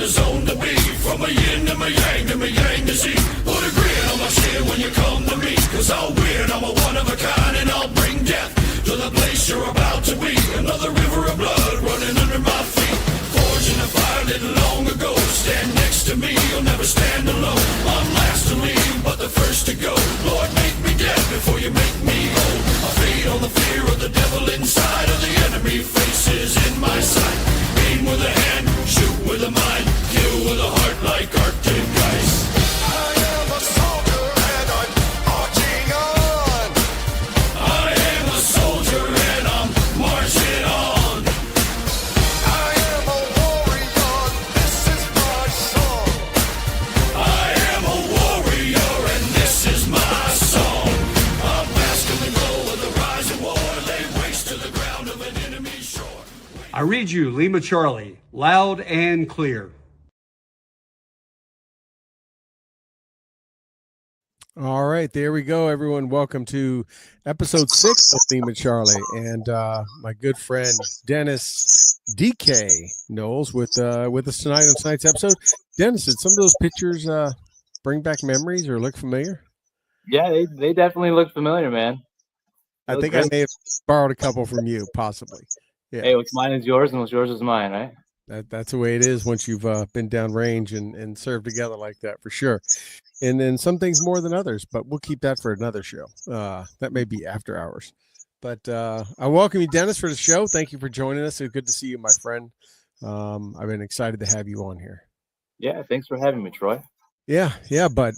the zone to be. From my yin to my yang to my yang to Z. Put a grin on my chin when you come to me. Cause I'll win, I'm a one of a kind, and I'll bring death to the place you're about to be. Another river of blood running under my feet. Forged in a fire lit long ago. Stand next to me, you'll never stand alone. I'm last to leave, but the first to go. Lord, make me dead before you make me whole. I feed on the fear of the devil inside of the enemy faces in my sight. Aim with a hand, shoot with a mind, kill with a heart like Arctic ice. I am a soldier and I'm marching on. I am a soldier and I'm marching on. I am a warrior, this is my song. I am a warrior and this is my song. I'm basking the glow of the rising war. Lay waste to the ground of an enemy shore. I read you Lima Charlie, loud and clear. All right, there we go, everyone. Welcome to episode 6 of Lima Charlie, and my good friend Dennis DK Knowles with us tonight on tonight's episode. Dennis, did some of those pictures bring back memories or look familiar? Yeah, they definitely look familiar, man. I think I may have borrowed a couple from you, possibly. Yeah. Hey, what's mine is yours, and what's yours is mine, right? That's the way it is once you've been downrange and served together like that, for sure. And then some things more than others, but we'll keep that for another show. That may be after hours. But I welcome you, Dennis, for the show. Thank you for joining us. It's good to see you, my friend. I've been excited to have you on here. Yeah, thanks for having me, Troy. Yeah, bud.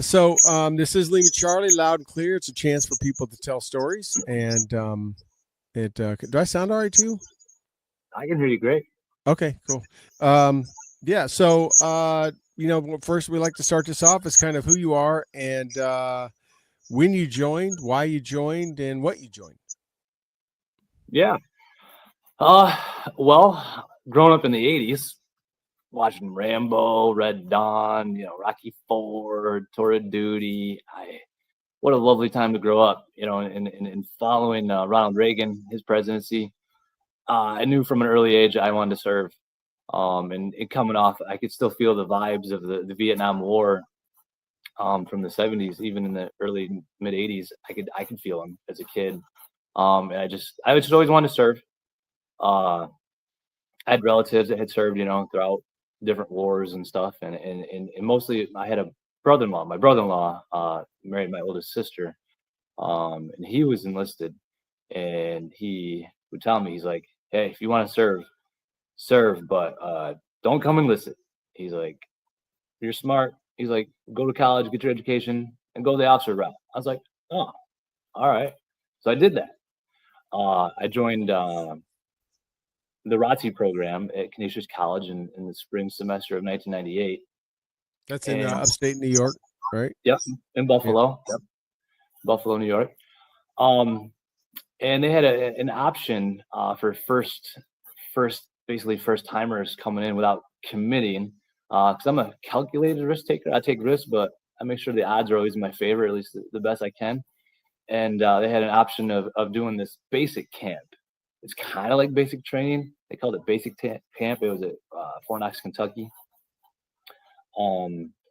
So this is Lima Charlie, loud and clear. It's a chance for people to tell stories. And do I sound all right to you? I can hear you great. Okay, cool. Yeah, so first we like to start this off as kind of who you are and when you joined, why you joined, and what you joined. Yeah. Well, growing up in the 80s, watching Rambo, Red Dawn, Rocky Ford, Tour of Duty. What a lovely time to grow up, and following Ronald Reagan, his presidency. I knew from an early age I wanted to serve. And coming off, I could still feel the vibes of the Vietnam War from the 70s, even in the early mid 80s. I could feel them as a kid. And I just always wanted to serve. I had relatives that had served, throughout different wars and stuff. And mostly I had a brother-in-law. My brother-in-law married my oldest sister. And he was enlisted, and he would tell me, he's like, hey, if you want to serve, but don't come enlisted. He's like, you're smart. He's like, go to college, get your education, and go the officer route. I was like, oh, all right. So I did that. I joined the ROTC program at Canisius College in the spring semester of 1998. That's in upstate New York, right? Yep, in Buffalo. Yeah. Yep, Buffalo, New York. And they had an option for first timers coming in without committing. Because I'm a calculated risk taker. I take risks, but I make sure the odds are always in my favor, at least the best I can. And they had an option of doing this basic camp. It's kind of like basic training. They called it basic camp. It was at Fort Knox, Kentucky.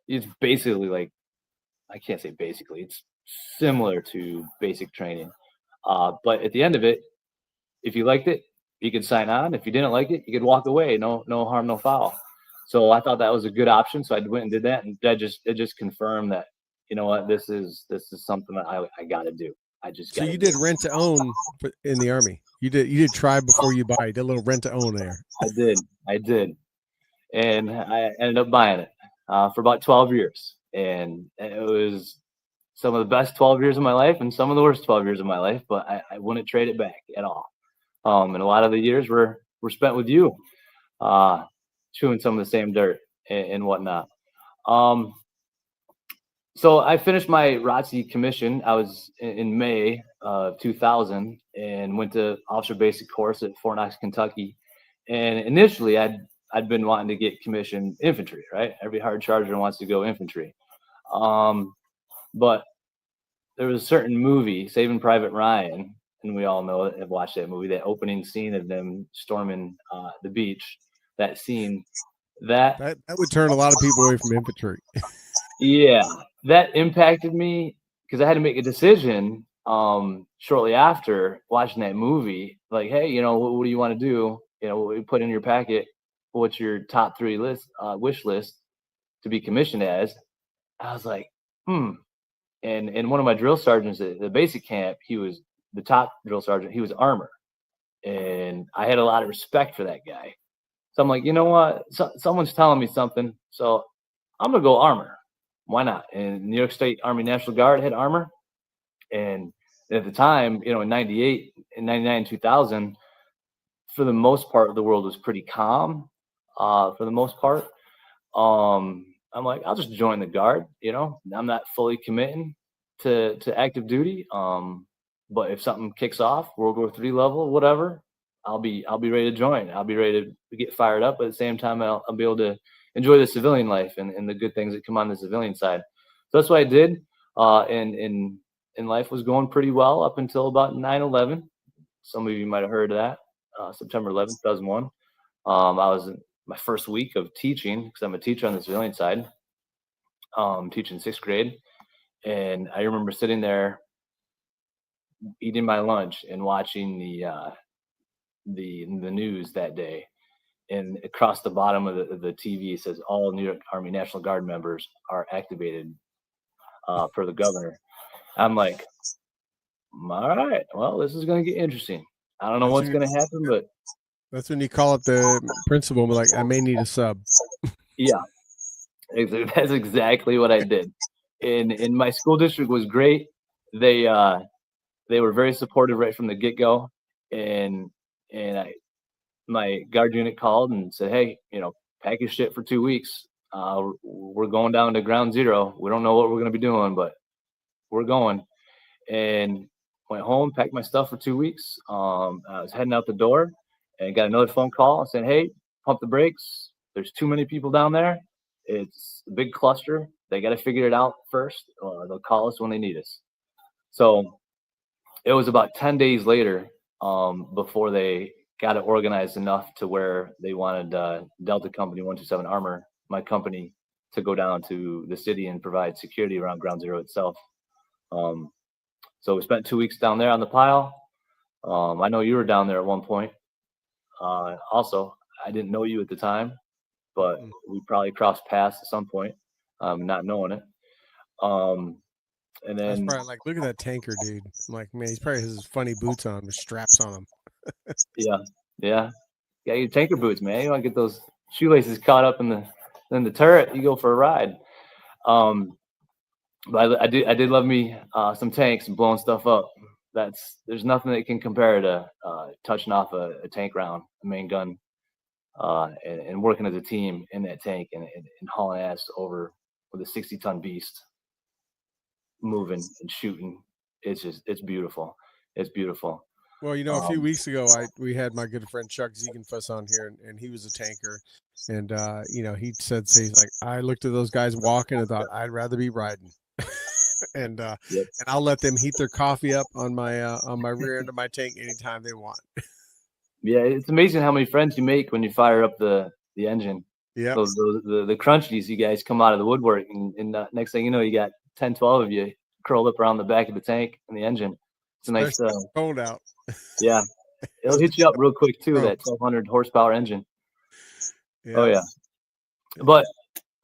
It's basically like, I can't say basically, it's similar to basic training. But at the end of it, if you liked it, you could sign on. If you didn't like it, you could walk away. No harm, no foul. So I thought that was a good option. So I went and did that, and it just confirmed that, you know what, this is something that I got to do. So you did rent to own in the Army. You did try before you buy. You did a little rent to own there. I did, and I ended up buying it for about 12 years, and it was some of the best 12 years of my life and some of the worst 12 years of my life. But I wouldn't trade it back at all. And a lot of the years were spent with you, chewing some of the same dirt and whatnot. So I finished my ROTC commission. I was in May of 2000 and went to officer basic course at Fort Knox, Kentucky. And initially I'd been wanting to get commissioned infantry, right? Every hard charger wants to go infantry. But there was a certain movie, Saving Private Ryan, and we all know it, have watched that movie, that opening scene of them storming the beach. That scene that That would turn a lot of people away from infantry. Yeah, that impacted me because I had to make a decision shortly after watching that movie. Like, hey, what do you want to do? What you put in your packet? What's your top three wish list to be commissioned as? I was like, hmm. And one of my drill sergeants at the basic camp, he was the top drill sergeant. He was armor, and I had a lot of respect for that guy. So I'm like, you know what? Someone's telling me something, so I'm gonna go armor. Why not? And New York State Army National Guard had armor, and at the time, in '98, in '99, 2000, for the most part, the world was pretty calm. For the most part, I'm like, I'll just join the guard. I'm not fully committing to active duty. But if something kicks off, World War III level, whatever, I'll be ready to join. I'll be ready to get fired up. But at the same time, I'll be able to enjoy the civilian life and the good things that come on the civilian side. So that's what I did. And life was going pretty well up until about 9/11. Some of you might have heard of that. September 11th, 2001. I was in my first week of teaching because I'm a teacher on the civilian side, teaching sixth grade. And I remember sitting there eating my lunch and watching the news that day. And across the bottom of the TV says all New York Army National Guard members are activated per the governor. I'm like, all right, well, this is going to get interesting. I don't know what's going to happen, but That's when you call up the principal and be like, I may need a sub. yeah, that's exactly what I did. And my school district was great. They were very supportive right from the get-go. And my guard unit called and said, hey, pack your shit for 2 weeks. We're going down to ground zero. We don't know what we're going to be doing, but we're going. And went home, packed my stuff for 2 weeks. I was heading out the door and got another phone call saying, hey, pump the brakes. There's too many people down there. It's a big cluster. They got to figure it out first. They'll call us when they need us. So it was about 10 days later before they got it organized enough to where they wanted Delta Company 127 Armor, my company, to go down to the city and provide security around Ground Zero itself. So we spent 2 weeks down there on the pile. I know you were down there at one point. Also, I didn't know you at the time, but we probably crossed paths at some point, not knowing it. And I was then, probably like, look at that tanker, dude. I'm like, man, he's probably has his funny boots on with straps on them. yeah, your tanker boots, man. You want to get those shoelaces caught up in the turret. You go for a ride. But I did love me some tanks and blowing stuff up. There's nothing that can compare to touching off a tank round, a main gun, and working as a team in that tank and hauling ass over with a 60-ton beast, moving and shooting. It's beautiful. It's beautiful. Well, a few weeks ago, we had my good friend Chuck Ziegenfuss on here, and he was a tanker, and he said, he's like, I looked at those guys walking and thought I'd rather be riding, and Yep. and I'll let them heat their coffee up on my rear end of my tank anytime they want. Yeah, it's amazing how many friends you make when you fire up the engine. Yeah, The crunchies, you guys come out of the woodwork, and next thing you know, you got 10, 12 of you curled up around the back of the tank and the engine. It's a nice, cold out. Yeah, it'll hit you up real quick too. That 1,200 horsepower engine. Yeah. Oh yeah. But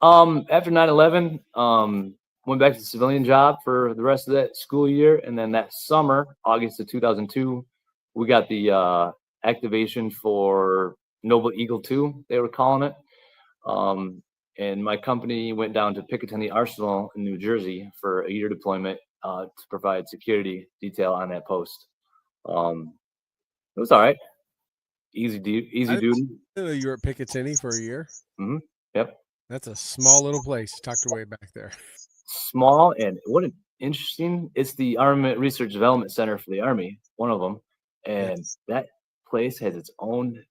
after 9/11, went back to the civilian job for the rest of that school year, and then that summer, August of 2002, we got the activation for Noble Eagle 2, they were calling it. And my company went down to Picatinny Arsenal in New Jersey for a year deployment to provide security detail on that post. It was all right. Easy duty. You were at Picatinny for a year. Mm-hmm. Yep. That's a small little place tucked away back there. Small, and what an interesting. It's the Armament Research Development Center for the Army, one of them, and that place has its own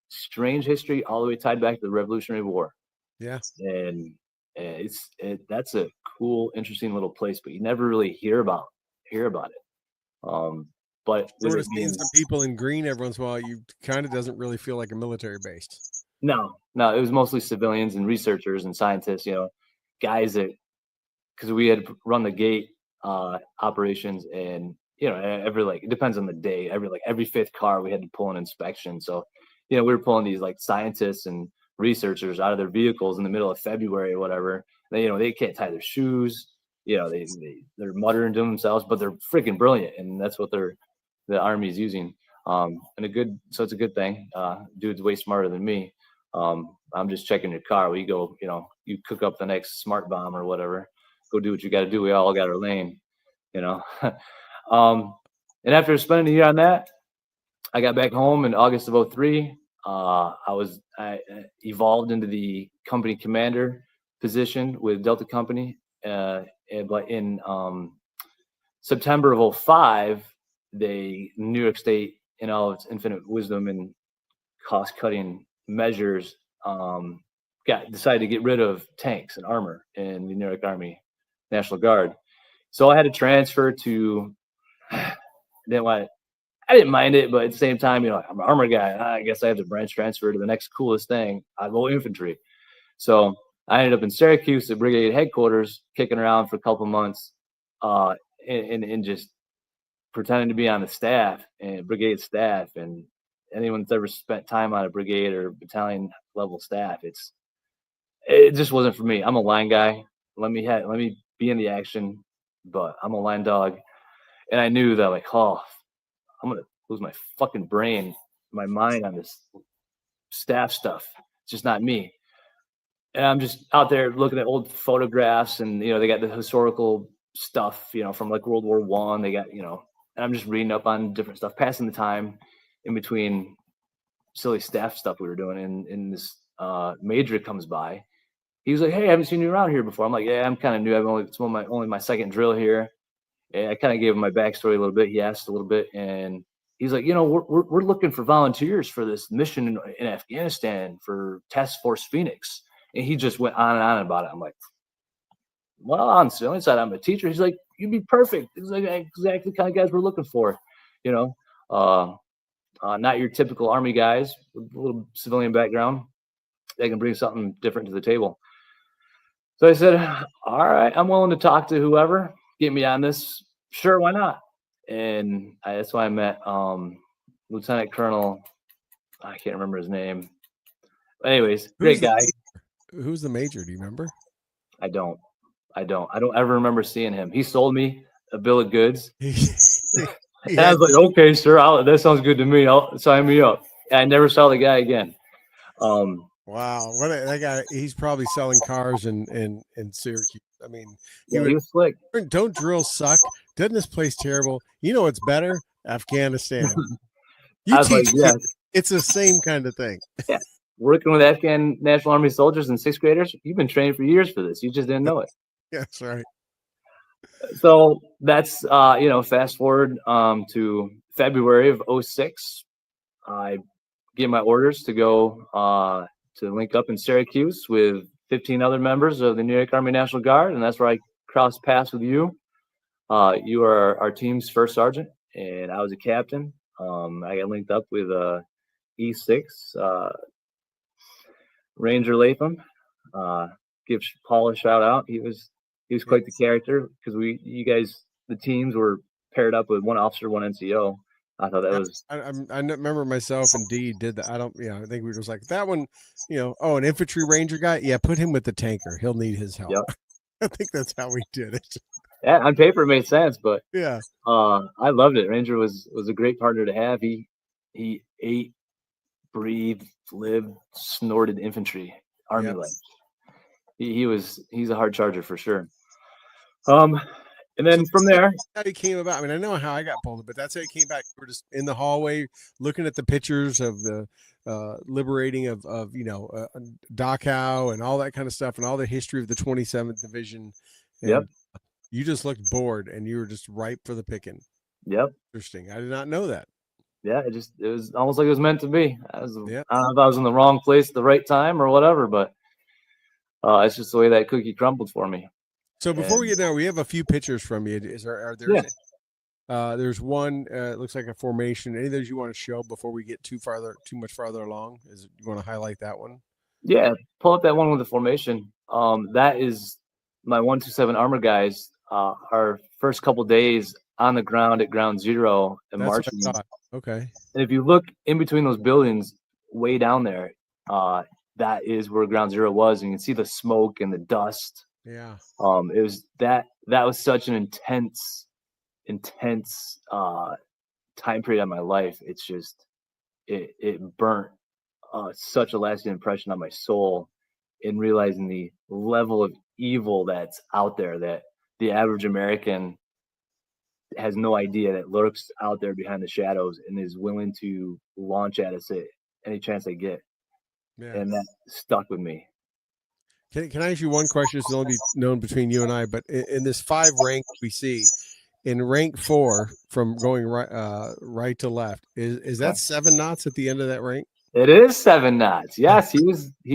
strange history, all the way tied back to the Revolutionary War. Yeah, and that's a cool, interesting little place, but you never really hear about it. But sort of seeing some people in green every once in a while, you kind of doesn't really feel like a military base. No, no, it was mostly civilians and researchers and scientists, guys that, because we had run the gate operations, and every, like, it depends on the day, every fifth car we had to pull an inspection. So we were pulling these like scientists and researchers out of their vehicles in the middle of February or whatever. They can't tie their shoes. They're muttering to themselves, but they're freaking brilliant, and that's what the Army's using. So it's a good thing. Dude's way smarter than me. I'm just checking your car. We go, you cook up the next smart bomb or whatever. Go do what you got to do. We all got our lane, you know. And after spending a year on that, I got back home in August of 03. I evolved into the company commander position with Delta Company. But in September of 05, New York State, in all its infinite wisdom and cost-cutting measures, decided to get rid of tanks and armor in the New York Army National Guard. So I had to transfer to. I didn't mind it, but at the same time, I'm an armor guy. I guess I have to branch transfer to the next coolest thing. I go infantry. So I ended up in Syracuse at brigade headquarters, kicking around for a couple months, and just pretending to be on the staff and brigade staff. And anyone that's ever spent time on a brigade or battalion level staff, it just wasn't for me. I'm a line guy. Let me be in the action, but I'm a line dog. And I knew that, like, I'm gonna lose my fucking brain, my mind on this staff stuff. It's just not me. And I'm just out there looking at old photographs, and they got the historical stuff, from like World War I. They got, and I'm just reading up on different stuff, passing the time in between silly staff stuff we were doing. And this major comes by. He was like, "Hey, I haven't seen you around here before." I'm like, "Yeah, I'm kind of new. It's only my second drill here." And I kind of gave him my backstory a little bit. He asked a little bit, and he's like, we're looking for volunteers for this mission in Afghanistan for Task Force Phoenix. And he just went on and on about it. I'm like, well, on the civilian side, I'm a teacher. He's like, you'd be perfect. He's like, exactly the kind of guys we're looking for. Not your typical Army guys with a little civilian background. They can bring something different to the table. So I said, all right, I'm willing to talk to whoever. Get me on this. Sure, why not? And that's why I met Lieutenant Colonel. I can't remember his name. But anyways, great guy. Who's the major? Do you remember? I don't ever remember seeing him. He sold me a bill of goods. And I was like, okay, sir, that sounds good to me. I'll sign me up. And I never saw the guy again. Wow, that guy! He's probably selling cars in Syracuse. I mean, he was slick. Don't drills suck? Doesn't this place terrible? You know what's better? Afghanistan. It's the same kind of thing. Yeah, working with Afghan National Army soldiers and sixth graders, you've been training for years for this. You just didn't know it. Yeah, that's right. So that's fast forward to February of 06. I gave my orders to go to link up in Syracuse with 15 other members of the New York Army National Guard, and that's where I crossed paths with you. You are our team's first sergeant, and I was a captain. I got linked up with E6 Ranger Latham. Give Paul a shout out. He was quite the character, because you guys, the teams were paired up with one officer, one NCO. I thought that was. I remember myself and Dee did that. I think we were just like that one. An infantry ranger guy. Yeah, put him with the tanker. He'll need his help. Yep. I think that's how we did it. Yeah, on paper it made sense, but yeah, I loved it. Ranger was a great partner to have. He ate, breathed, lived, snorted infantry, Army life. He's a hard charger for sure. And then from there, how he came about. I mean, I know how I got pulled, but that's how he came back. We were just in the hallway looking at the pictures of the liberating of Dachau and all that kind of stuff, and all the history of the 27th Division. And yep. You just looked bored, and you were just ripe for the picking. Yep. Interesting. I did not know that. Yeah, it was almost like it was meant to be. I don't know if I was in the wrong place at the right time or whatever, but it's just the way that cookie crumbled for me. So before we get there, we have a few pictures from you. Are there? Yeah. There's one. It looks like a formation. Any of those you want to show before we get too much farther along? You want to highlight that one? Yeah, pull up that one with the formation. That is my 127 armor guys. Our first couple days on the ground at ground zero and That's what marching. I thought. Okay. And if you look in between those buildings, way down there, that is where ground zero was, and you can see the smoke and the dust. Yeah. It was that was such an intense time period of my life. It's just it burnt such a lasting impression on my soul in realizing the level of evil that's out there that the average American has no idea, that lurks out there behind the shadows and is willing to launch at us at any chance they get. Yeah. And that stuck with me. Can I ask you one question? This will only be known between you and I, but in this 5 rank we see, in rank 4 from going right to left, is that 7 knots at the end of that rank? It is 7 knots. Yes, he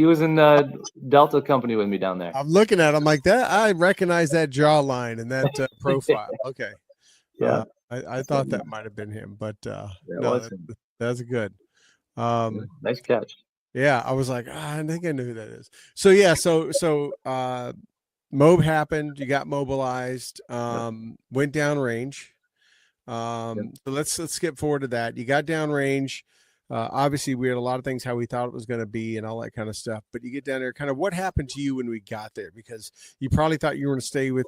was in the Delta company with me down there. I'm looking at him like that. I recognize that jawline and that profile. Okay. Yeah. I thought that might have been him, but no, that's good. Nice catch. Yeah, I was like, I think I knew who that is. So yeah, so Mob happened. You got mobilized. Went downrange. So let's skip forward to that. You got downrange. Obviously, we had a lot of things how we thought it was going to be and all that kind of stuff. But you get down there. Kind of what happened to you when we got there? Because you probably thought you were going to stay with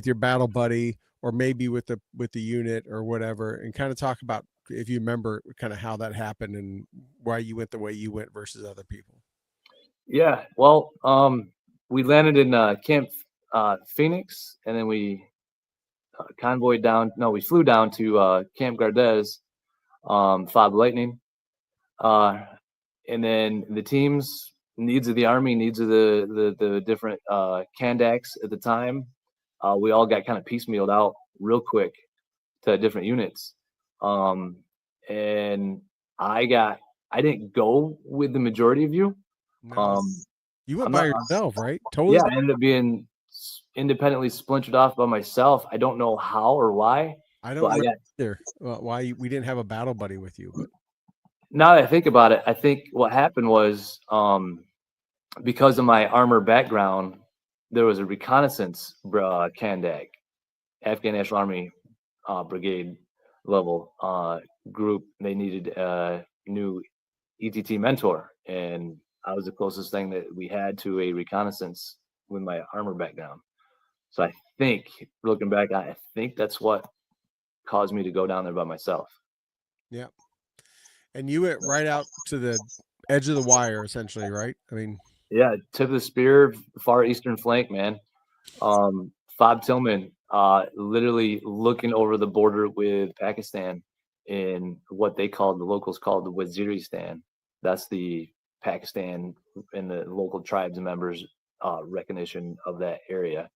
your battle buddy, or maybe with the unit or whatever. And kind of talk about, if you remember, kind of how that happened and why you went the way you went versus other people. Yeah, well, we landed in Camp Phoenix, and then we convoyed down. No, we flew down to Camp Gardez, Fob Lightning, and then the team's needs of the Army, needs of the different Kandaks at the time. We all got kind of piecemealed out real quick to different units. And I didn't go with the majority of you. No. You went by yourself, right? Totally. Yeah, I ended up being independently splintered off by myself. I don't know how or why. I don't know either. Why we didn't have a battle buddy with you. But now that I think about it, I think what happened was because of my armor background, there was a reconnaissance Kandak, Afghan National Army brigade level group. They needed a new ETT mentor, and I was the closest thing that we had to a reconnaissance with my armor background. So I think, looking back, I think that's what caused me to go down there by myself. Yeah. And you went right out to the edge of the wire, essentially, right? I mean, yeah, tip of the spear, far eastern flank, man. Fob Tillman, literally looking over the border with Pakistan in what the locals called the Waziristan. That's the Pakistan and the local tribes and members recognition of that area.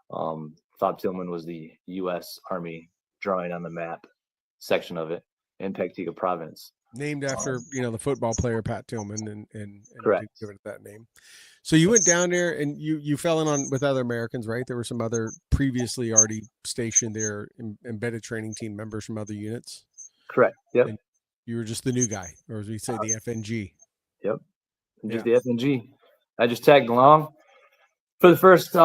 Fob Tillman was the U.S. Army drawing on the map section of it in Paktika province. Named after, the football player Pat Tillman, and correct, given it that name. So you went down there and you fell in on with other Americans, right? There were some other previously already stationed there, embedded training team members from other units. Correct. Yep. And you were just the new guy, or as we say, the FNG. Yep. Just the FNG. I just tagged along for the first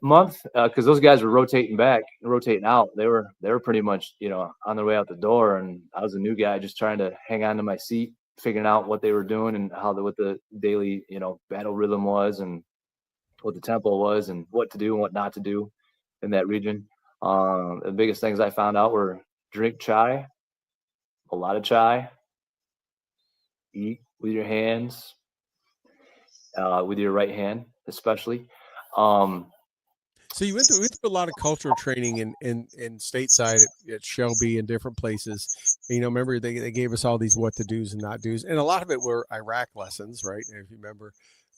month because those guys were rotating out. They were pretty much on their way out the door, and I was a new guy just trying to hang on to my seat, figuring out what they were doing and what the daily battle rhythm was and what the tempo was and what to do and what not to do in that region. The biggest things I found out were drink chai, a lot of chai, eat with your hands, with your right hand especially. So you went through a lot of cultural training in stateside at Shelby and different places. And, remember they gave us all these what to do's and not do's, and a lot of it were Iraq lessons, right? If you remember,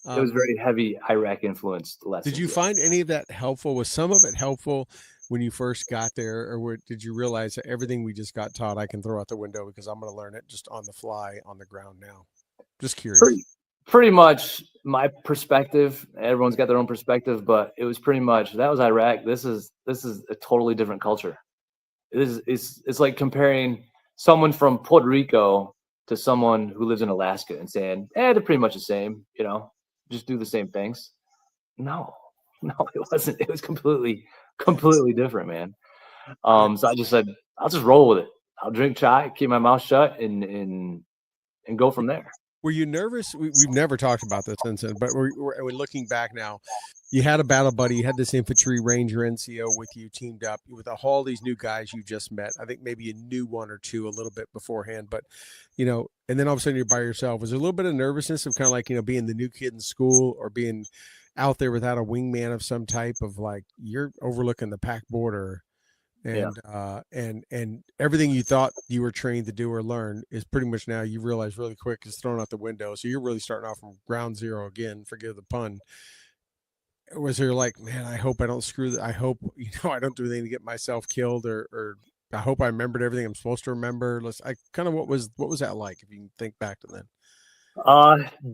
it was very heavy Iraq influenced lessons. Did you find any of that helpful? Was some of it helpful when you first got there, or did you realize that everything we just got taught I can throw out the window because I'm going to learn it just on the fly on the ground now? Just curious. Pretty much my perspective. Everyone's got their own perspective, but it was pretty much that was Iraq. This is a totally different culture. It's like comparing someone from Puerto Rico to someone who lives in Alaska and saying, they're pretty much the same, just do the same things. No, no, it wasn't. It was completely different, man. So I just said, I'll just roll with it. I'll drink chai, keep my mouth shut, and go from there. Were you nervous? We've never talked about this incident, but we're looking back now. You had a battle buddy. You had this infantry ranger NCO with you, teamed up with all these new guys you just met. I think maybe you knew one or two a little bit beforehand, but and then all of a sudden you're by yourself. Was there a little bit of nervousness of kind of like being the new kid in school or being out there without a wingman of some type of like you're overlooking the Pac border? And and everything you thought you were trained to do or learn is pretty much now you realize really quick is thrown out the window. So you're really starting off from ground zero again. Forgive the pun. Was there like, man, I hope I don't screw that. I hope I don't do anything to get myself killed, or I hope I remembered everything I'm supposed to remember. What was that like if you can think back to then?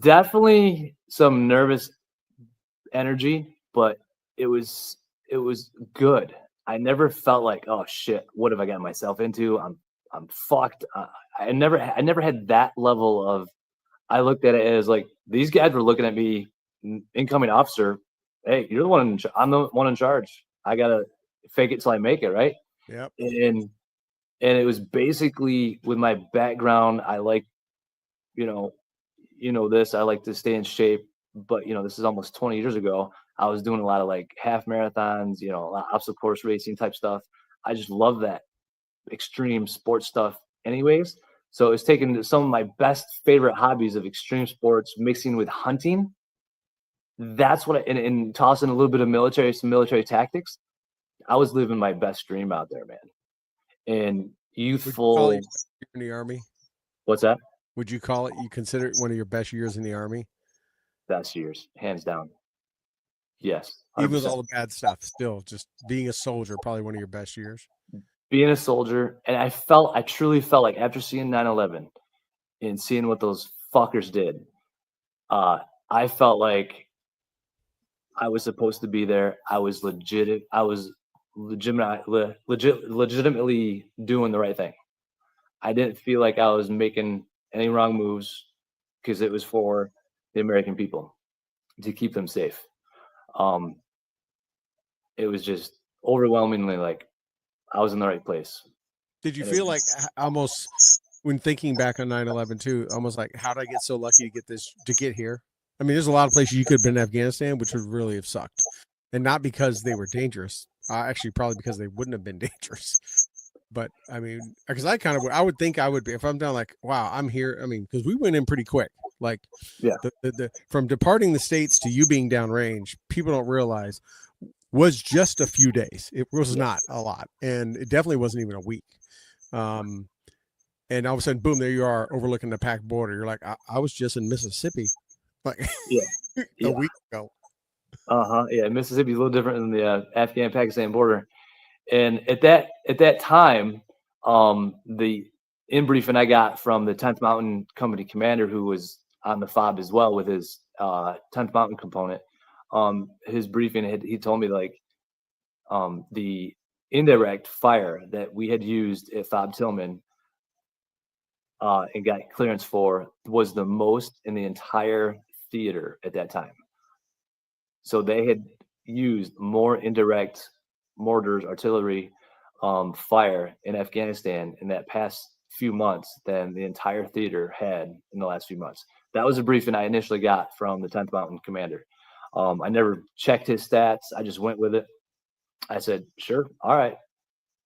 Definitely some nervous energy, but it was good. I never felt like, oh shit, what have I got myself into? I'm fucked. I never had that level of. I looked at it as like these guys were looking at me, incoming officer. Hey, you're the one. I'm the one in charge. I gotta fake it till I make it, right? Yep. And it was basically with my background. I like, this. I like to stay in shape, but this is almost 20 years ago. I was doing a lot of like half marathons, a lot of obstacle course racing type stuff. I just love that extreme sports stuff anyways. So it's taken some of my best favorite hobbies of extreme sports mixing with hunting. That's what and tossing a little bit of some military tactics. I was living my best dream out there, man. And youthful. In the Army? What's that? Would you consider it one of your best years in the Army? Best years, hands down. Yes. 100%. Even with all the bad stuff, still just being a soldier, probably one of your best years. Being a soldier, and I truly felt like after seeing 9/11 and seeing what those fuckers did, I felt like I was supposed to be there. I was legitimately doing the right thing. I didn't feel like I was making any wrong moves because it was for the American people to keep them safe. It was just overwhelmingly like I was in the right place. Did you feel like almost when thinking back on 9/11 too, almost like how did I get so lucky to get here? I mean, there's a lot of places you could have been in Afghanistan, which would really have sucked, and not because they were dangerous. Actually, probably because they wouldn't have been dangerous. But I mean, because I would think I would be if I'm down like, wow, I'm here. I mean, because we went in pretty quick. Like, the from departing the States to you being downrange, people don't realize was just a few days. It was not a lot, and it definitely wasn't even a week. And all of a sudden, boom, there you are overlooking the Pac border. You're like, I was just in Mississippi, like a week ago. Yeah, Mississippi is a little different than the Afghan-Pakistan border. And at that time, the in-briefing I got from the 10th Mountain Company commander, who was on the FOB as well with his 10th Mountain component, his briefing, he told me like the indirect fire that we had used at FOB Tillman and got clearance for was the most in the entire theater at that time. So they had used more indirect mortars, artillery fire in Afghanistan in that past few months than the entire theater had in the last few months. That was a briefing I initially got from the 10th Mountain commander. I never checked his stats. I just went with it. I said, sure, all right.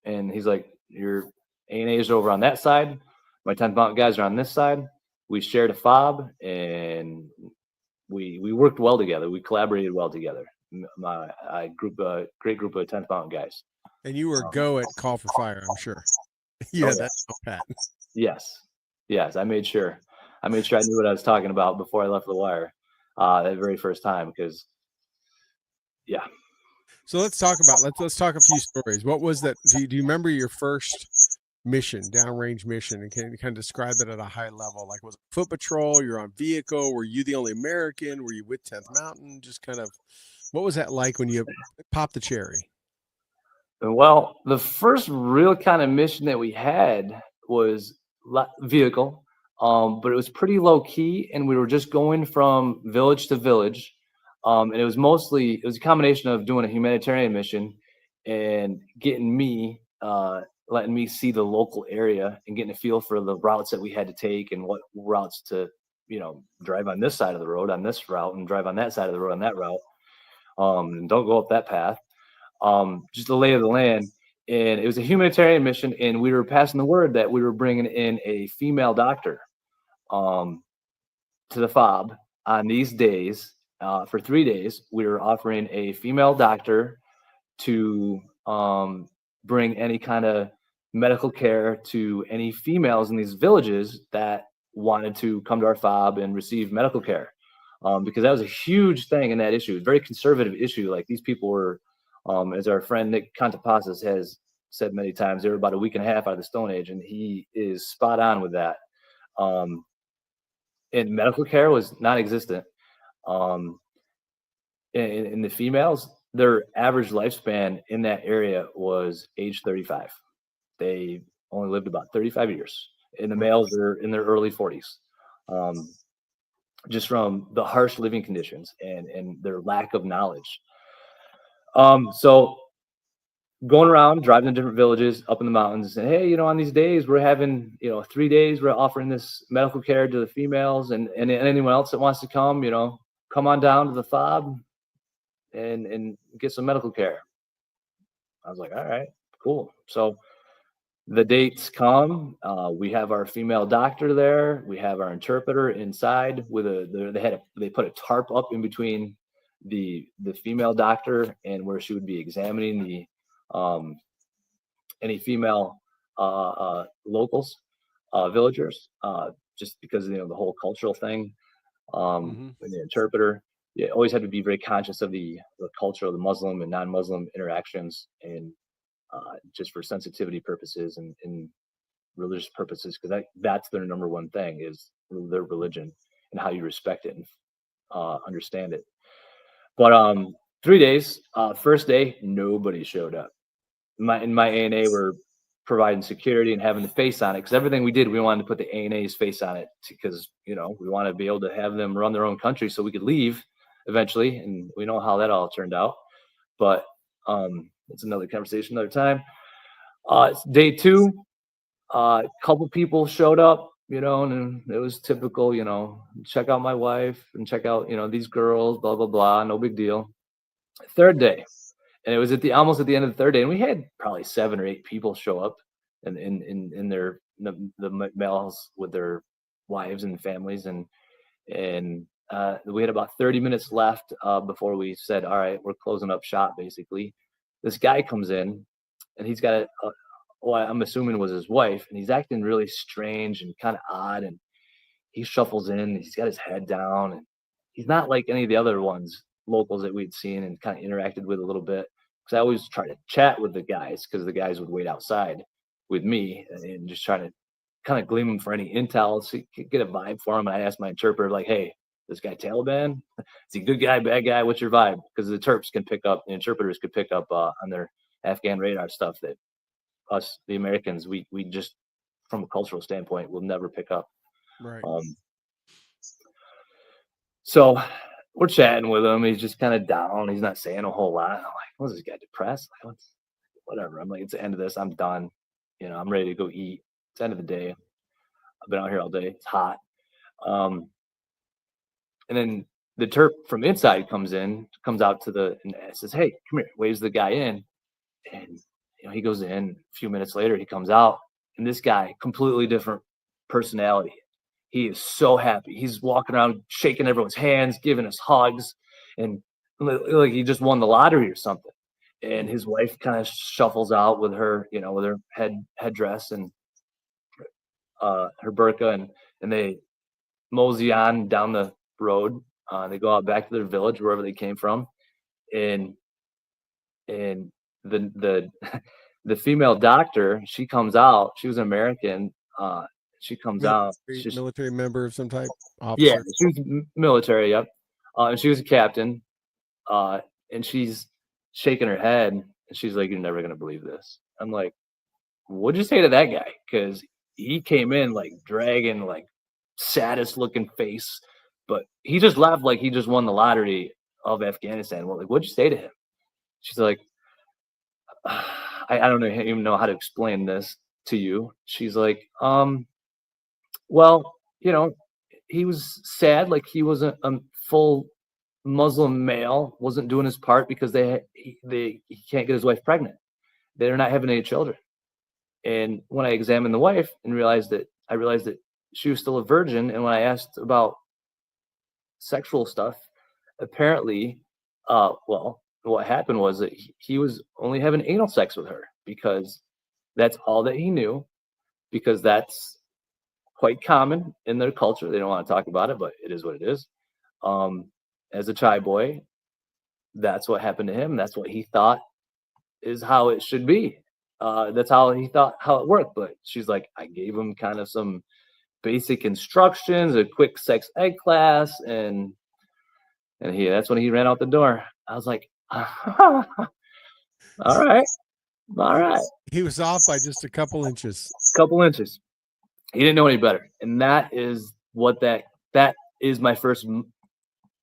And he's like, your A&As are over on that side. My 10th Mountain guys are on this side. We shared a FOB, and we worked well together. We collaborated well together. My great group of 10th Mountain guys. And you were go at call for fire, I'm sure. Yeah, that's Pat. Yes. I made sure I knew what I was talking about before I left the wire that very first time, because So let's talk a few stories. What was that? Do you remember your first mission, downrange mission, and can you kind of describe it at a high level? Like, was it foot patrol? You're on vehicle? Were you the only American? Were you with 10th Mountain? Just kind of, what was that like when you popped the cherry? Well, the first real kind of mission that we had was vehicle, but it was pretty low key, and we were just going from village to village, and it was a combination of doing a humanitarian mission and getting me, letting me see the local area and getting a feel for the routes that we had to take and what routes to, drive on this side of the road on this route and drive on that side of the road on that route, and don't go up that path, just the lay of the land. And it was a humanitarian mission, and we were passing the word that we were bringing in a female doctor, um, to the fob on these days. For 3 days, we were offering a female doctor to, bring any kind of medical care to any females in these villages that wanted to come to our fob and receive medical care, because that was a huge thing in that issue, very conservative issue. Like these people were, as our friend Nick Contapasas has said many times, they were about a week and a half out of the Stone Age, and he is spot on with that. Um, and medical care was non-existent. Um, in the females, their average lifespan in that area was age 35. They only lived about 35 years, and the males are in their early 40s. Um, just from the harsh living conditions and their lack of knowledge. So going around, driving to different villages up in the mountains, and hey, on these days we're having, 3 days we're offering this medical care to the females, and anyone else that wants to come, come on down to the fob and get some medical care. I was like, all right, cool. So the dates come. We have our female doctor there. We have our interpreter inside with they put a tarp up in between the female doctor and where she would be examining the any female locals, villagers, just because the whole cultural thing. And the interpreter, you always have to be very conscious of the culture of the Muslim and non-Muslim interactions, and just for sensitivity purposes and religious purposes, because that's their number one thing is their religion and how you respect it and understand it. But 3 days, first day, nobody showed up. My ANA were providing security and having the face on it, because everything we did, we wanted to put the ANA's face on it, because we want to be able to have them run their own country so we could leave eventually, and we know how that all turned out. But it's another conversation another time. It's day 2, a couple people showed up, and it was typical, check out my wife and check out, these girls, blah blah blah, no big deal. Third day, and it was almost at the end of the third day, and we had probably 7 or 8 people show up, and in the males with their wives and families, and we had about 30 minutes left before we said, all right, we're closing up shop. Basically, this guy comes in, and he's got what I'm assuming was his wife, and he's acting really strange and kind of odd, and he shuffles in, he's got his head down, and he's not like any of the other locals that we'd seen and kind of interacted with a little bit, because I always try to chat with the guys, because the guys would wait outside with me and just try to kind of glean them for any intel, so you could get a vibe for him. And I asked my interpreter, like, hey, this guy Taliban, is he a good guy, bad guy, what's your vibe? Because the interpreters could pick up on their Afghan radar stuff that us, the Americans, we just, from a cultural standpoint, will never pick up. Right. So we're chatting with him. He's just kind of down. He's not saying a whole lot. I'm like, was this guy depressed? Like, whatever. I'm like, it's the end of this. I'm done. I'm ready to go eat. It's the end of the day. I've been out here all day. It's hot. And then the Terp from inside comes out and says, hey, come here, waves the guy in. And, he goes in. A few minutes later, he comes out. And this guy, completely different personality. He is so happy. He's walking around, shaking everyone's hands, giving us hugs, and like he just won the lottery or something. And his wife kind of shuffles out with her, with her headdress and her burqa, and they mosey on down the road. They go out back to their village, wherever they came from, and the the female doctor, she comes out. She was an American. She comes out. She's military member of some type. Officer. Yeah, she was military. Yep, and she was a captain. And she's shaking her head, And she's like, "You're never gonna believe this." I'm like, "What'd you say to that guy?" Because he came in like dragging like saddest looking face, but he just laughed like he just won the lottery of Afghanistan. Well, like, what'd you say to him? She's like, I don't know, even know how to explain this to you. She's like, well, he was sad, like he wasn't a full Muslim male, wasn't doing his part because he can't get his wife pregnant. They're not having any children. And when I examined the wife and I realized that she was still a virgin. And when I asked about sexual stuff, apparently, well, what happened was that he was only having anal sex with her because that's all that he knew, because that's quite common in their culture. They don't want to talk about it, but it is what it is. As a Chai boy, that's what happened to him. That's what he thought is how it should be. That's how he thought how it worked. But she's like, I gave him kind of some basic instructions, a quick sex ed class, and that's when he ran out the door. I was like, all right. He was off by just a couple inches. Couple inches. He didn't know any better. And that is what that is my first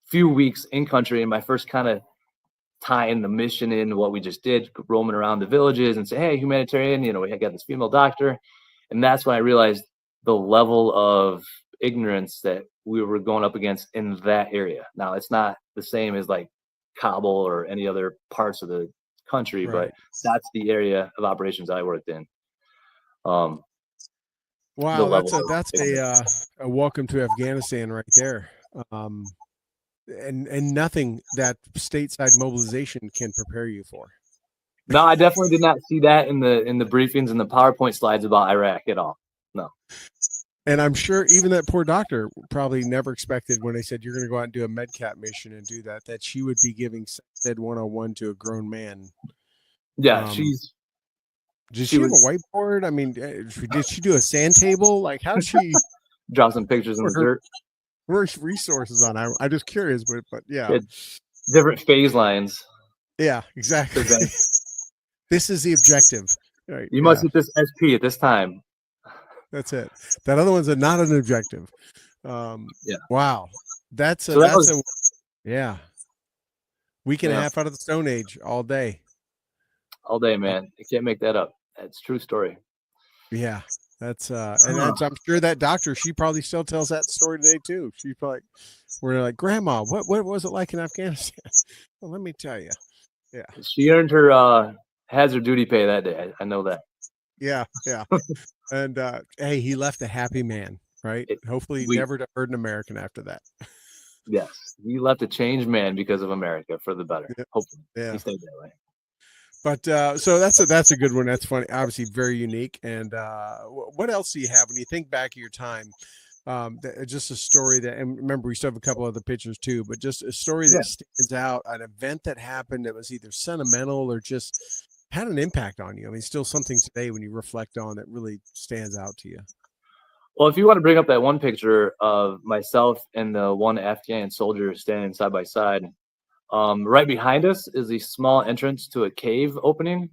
few weeks in country, and my first kind of tying the mission in what we just did, roaming around the villages and say, hey, humanitarian, we got this female doctor. And that's when I realized the level of ignorance that we were going up against in that area. Now, it's not the same as like Kabul or any other parts of the country, Right. but that's the area of operations I worked in. Wow, that's a welcome to Afghanistan right there. And nothing that stateside mobilization can prepare you for. No, I definitely did not see that in the briefings and the PowerPoint slides about Iraq at all. No. And I'm sure even that poor doctor probably never expected, when they said you're going to go out and do a MedCat mission and do that she would be giving said 101 to a grown man. Yeah, did she have a whiteboard? I mean, did she do a sand table? Like, how did she draw some pictures in the dirt? Resources on. I'm just curious, but yeah. Different phase lines. Yeah, exactly. This is the objective. Right, you must hit this SP at this time. That's it. That other one's not an objective. Wow. Week and a half out of the Stone Age all day. All day, man. You can't make that up. That's a true story. Yeah. I'm sure that doctor, she probably still tells that story today too. She's probably, we're like, Grandma, what was it like in Afghanistan? Well, let me tell you. Yeah. She earned her hazard duty pay that day. I know that. Yeah. And hey, he left a happy man, right? Hopefully never to hurt an American after that. Yes. He left a changed man because of America for the better. Yeah. Hopefully. Yeah. He stayed that way. But so that's a good one. That's funny. Obviously very unique. And what else do you have when you think back of your time? Just a story that, and remember, we still have a couple other pictures too, but just a story that stands out, an event that happened that was either sentimental or just had an impact on you. I mean, still something today when you reflect on that really stands out to you. Well, if you want to bring up that one picture of myself and the one Afghan soldier standing side by side, right behind us is a small entrance to a cave opening,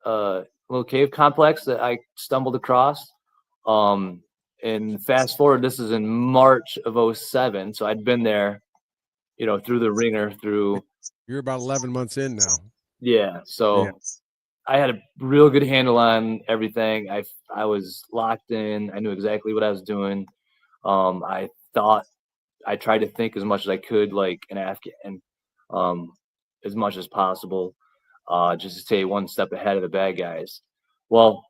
little cave complex that I stumbled across. And fast forward, this is in March of 2007. So I'd been there, through the ringer You're about 11 months in now. Yeah. So I had a real good handle on everything. I was locked in. I knew exactly what I was doing. I tried to think as much as I could like an Afghan, as much as possible, just to stay one step ahead of the bad guys. Well,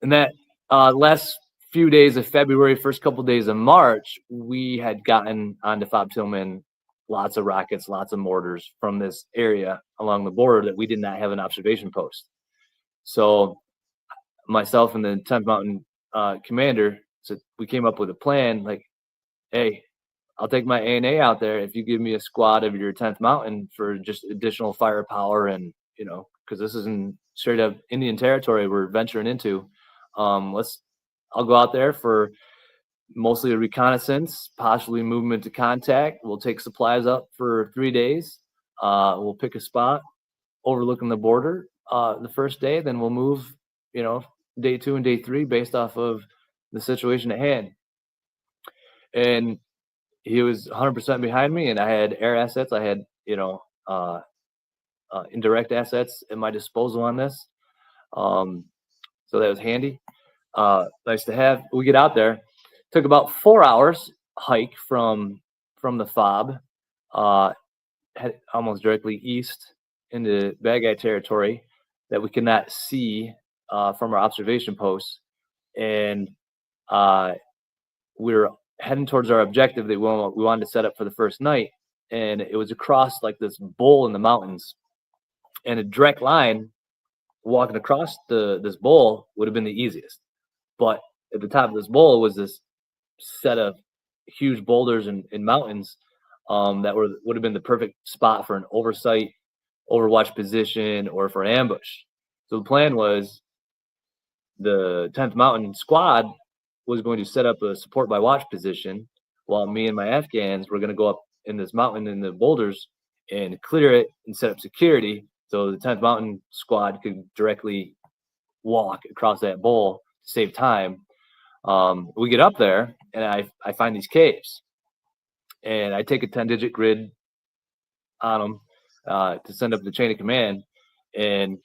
in that last few days of February, first couple of days of March, we had gotten onto Fob Tillman lots of rockets, lots of mortars from this area along the border that we did not have an observation post. So myself and the 10th Mountain commander, so we came up with a plan like, hey, I'll take my A&A out there if you give me a squad of your 10th Mountain for just additional firepower. And, because this is in straight up Indian territory we're venturing into. I'll go out there for mostly a reconnaissance, possibly movement to contact. We'll take supplies up for 3 days. We'll pick a spot. overlooking the border the first day. Then we'll move, day 2 and day 3 based off of the situation at hand. And he was 100% behind me, and I had air assets. I had, indirect assets at my disposal on this. So that was handy. Nice to have. We get out there. Took about 4 hours hike from the fob, head almost directly east into bad guy territory that we could not see from our observation posts, and we were heading towards our objective that we wanted to set up for the first night, and it was across like this bowl in the mountains, and a direct line walking across this bowl would have been the easiest, but at the top of this bowl was this set of huge boulders and mountains that would have been the perfect spot for an overwatch position, or for ambush. So the plan was the 10th Mountain Squad was going to set up a support by watch position, while me and my Afghans were going to go up in this mountain in the boulders and clear it and set up security, so the 10th Mountain Squad could directly walk across that bowl to save time. We get up there, and I find these caves, and I take a 10-digit grid on them to send up the chain of command, and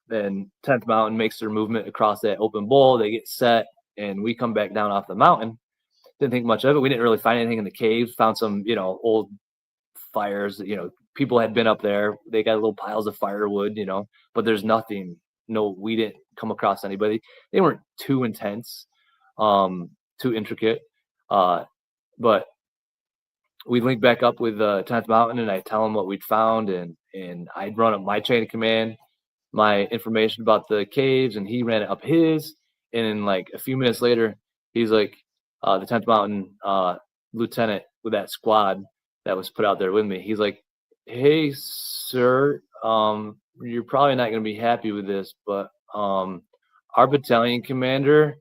then 10th Mountain makes their movement across that open bowl. They get set, and we come back down off the mountain. Didn't think much of it. We didn't really find anything in the caves. Found some, old fires. People had been up there. They got little piles of firewood, but there's nothing. No, we didn't come across anybody. They weren't too intense, too intricate. But we linked back up with 10th Mountain, and I tell them what we'd found, and I'd run up my chain of command, my information about the caves, and he ran it up his. And then like a few minutes later, he's like, the 10th Mountain lieutenant with that squad that was put out there with me. He's like, "Hey, sir, you're probably not going to be happy with this, but our battalion commander,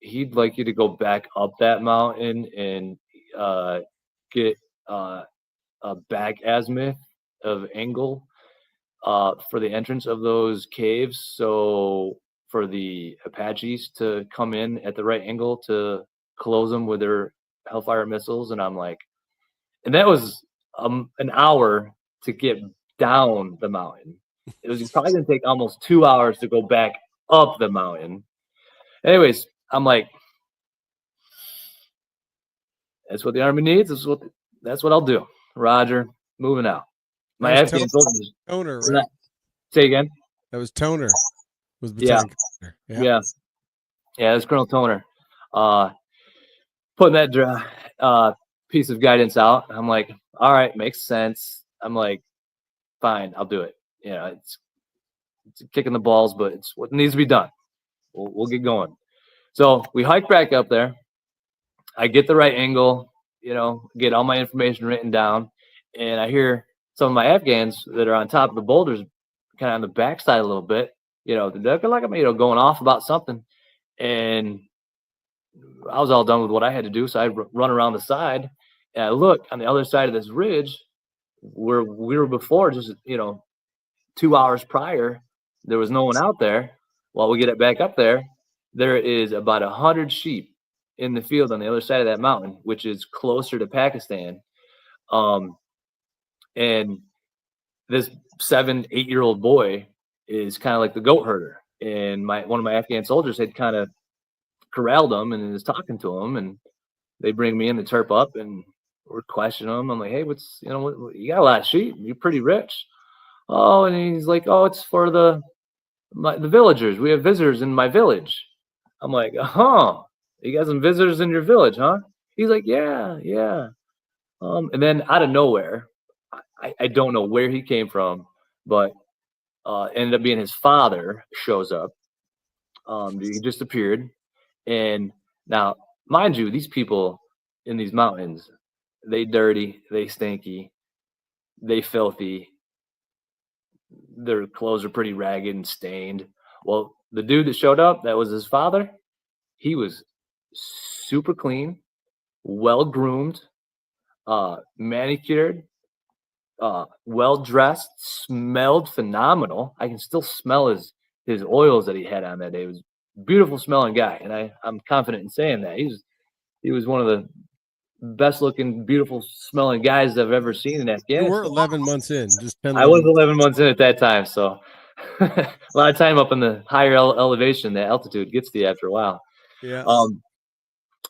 he'd like you to go back up that mountain and get a back azimuth of angle for the entrance of those caves, so for the Apaches to come in at the right angle to close them with their Hellfire missiles." And I'm like, and that was an hour to get down the mountain. It was probably going to take almost 2 hours to go back up the mountain. Anyways, I'm like, that's what the Army needs. That's what I'll do. Roger, moving out. My Afghan soldiers. Toner, right? Say again. That was Toner. Was Yeah. Yeah. Yeah, it's Colonel Toner. Putting that piece of guidance out. I'm like, all right, makes sense. I'm like, fine, I'll do it. It's kicking the balls, but it's what needs to be done. We'll get going. So we hike back up there. I get the right angle, get all my information written down, and I hear some of my Afghans that are on top of the boulders, kind of on the backside a little bit, they're like, going off about something. And I was all done with what I had to do, so I run around the side, and I look on the other side of this ridge where we were before, just 2 hours prior. There was no one out there. While we get it back up there, there is about 100 sheep in the field on the other side of that mountain, which is closer to Pakistan. And this 7-8-year-old boy is kind of like the goat herder, and one of my Afghan soldiers had kind of corralled him and is talking to him, and they bring me in to turp up, and we're questioning him. I'm like, "Hey, what's what, you got a lot of sheep? You're pretty rich." Oh, and he's like, "Oh, it's for the villagers. We have visitors in my village." I'm like, "Huh? You got some visitors in your village, huh?" He's like, "Yeah." And then out of nowhere, I don't know where he came from, but ended up being his father shows up. He just appeared. And now, mind you, these people in these mountains, they dirty, they stinky, they filthy. Their clothes are pretty ragged and stained. Well, the dude that showed up, that was his father. He was super clean, well groomed, manicured, well dressed, smelled phenomenal. I can still smell his oils that he had on that day. It was a beautiful smelling guy, and I'm confident in saying that he was one of the best looking, beautiful smelling guys I've ever seen in You Afghanistan. were 11 months in, just 10. I was 11 months in at that time, so a lot of time up in the higher elevation. That altitude gets to you after a while. Yeah.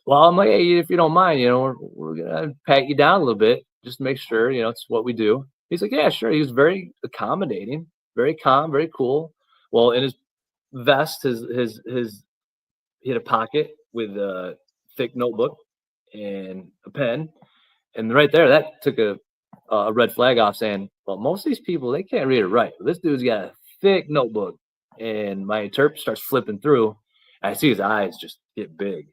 Well, I'm like, hey, if you don't mind, we're gonna pat you down a little bit, just to make sure, it's what we do. He's like, yeah, sure. He was very accommodating, very calm, very cool. Well, in his vest, he had a pocket with a thick notebook and a pen, and right there, that took a red flag off, saying, well, most of these people, they can't read or write. This dude's got a thick notebook, and my interpreter starts flipping through. And I see his eyes just get big.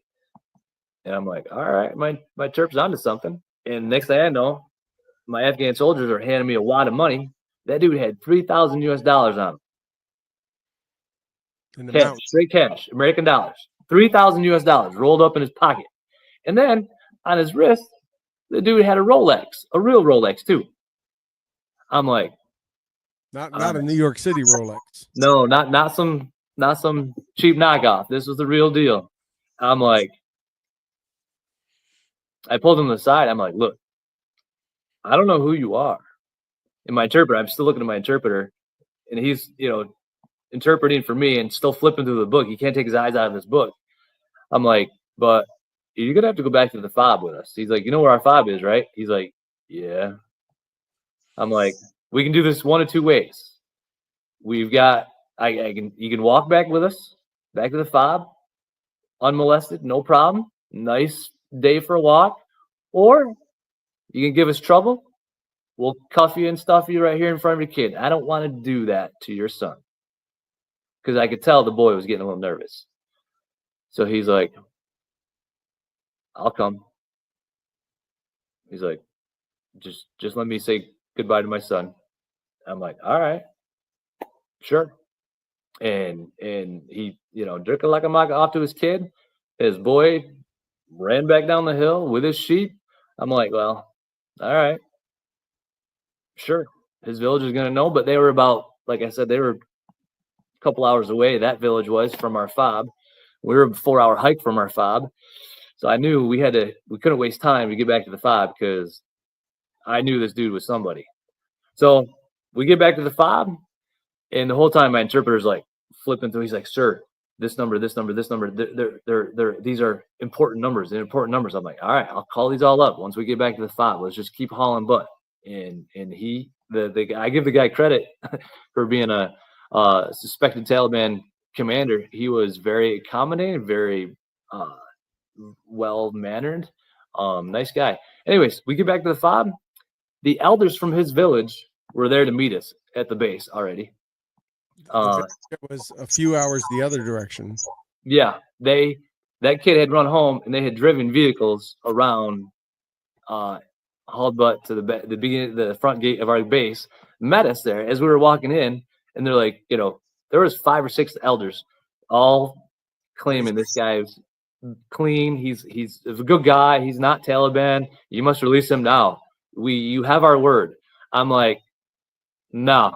And I'm like, all right, my interpreter's onto something. And next thing I know, my Afghan soldiers are handing me a wad of money. That dude had 3,000 US dollars on him. In the Cash, mountains. straight cash, American dollars. 3,000 US dollars rolled up in his pocket. And then on his wrist, the dude had a Rolex, a real Rolex too. I'm like, Not a New York City Rolex. no, not some cheap knockoff. This was the real deal. I'm like, I pulled him aside. I'm like, look, I don't know who you are. And my interpreter, I'm still looking at my interpreter, and he's, interpreting for me and still flipping through the book. He can't take his eyes out of this book. I'm like, but you're gonna have to go back to the fob with us. He's like, you know where our fob is, right? He's like, yeah. I'm like, we can do this one of two ways. We've got, you can walk back with us, back to the fob, unmolested, no problem. Nice day for a walk. Or you can give us trouble. We'll cuff you and stuff you right here in front of your kid. I don't want to do that to your son. Because I could tell the boy was getting a little nervous. So he's like, I'll come. He's like, just let me say goodbye to my son. I'm like, all right, sure. And he, drinking like a maka off to his kid. His boy ran back down the hill with his sheep. I'm like, well, all right, sure. His village is gonna know, but they were about, like I said, they were a couple hours away. That village was from our fob. We were a 4-hour hike from our fob. So I knew we couldn't waste time to get back to the fob because I knew this dude was somebody. So we get back to the fob, and the whole time my interpreter's like flipping through. He's like, sir, this number, this number, this number, these are important numbers. They're important numbers. I'm like, all right, I'll call these all up once we get back to the fob. Let's just keep hauling butt. And I give the guy credit for being a suspected Taliban commander. He was very accommodating, very well-mannered, nice guy. Anyways, we get back to the fob. The elders from his village were there to meet us at the base already. It was a few hours the other direction. Yeah, that kid had run home, and they had driven vehicles around, hauled butt to the beginning, the front gate of our base, met us there as we were walking in, and they're like, there was 5 or 6 elders, all claiming this guy is clean. He's a good guy. He's not Taliban. You must release him now. You have our word. I'm like, no,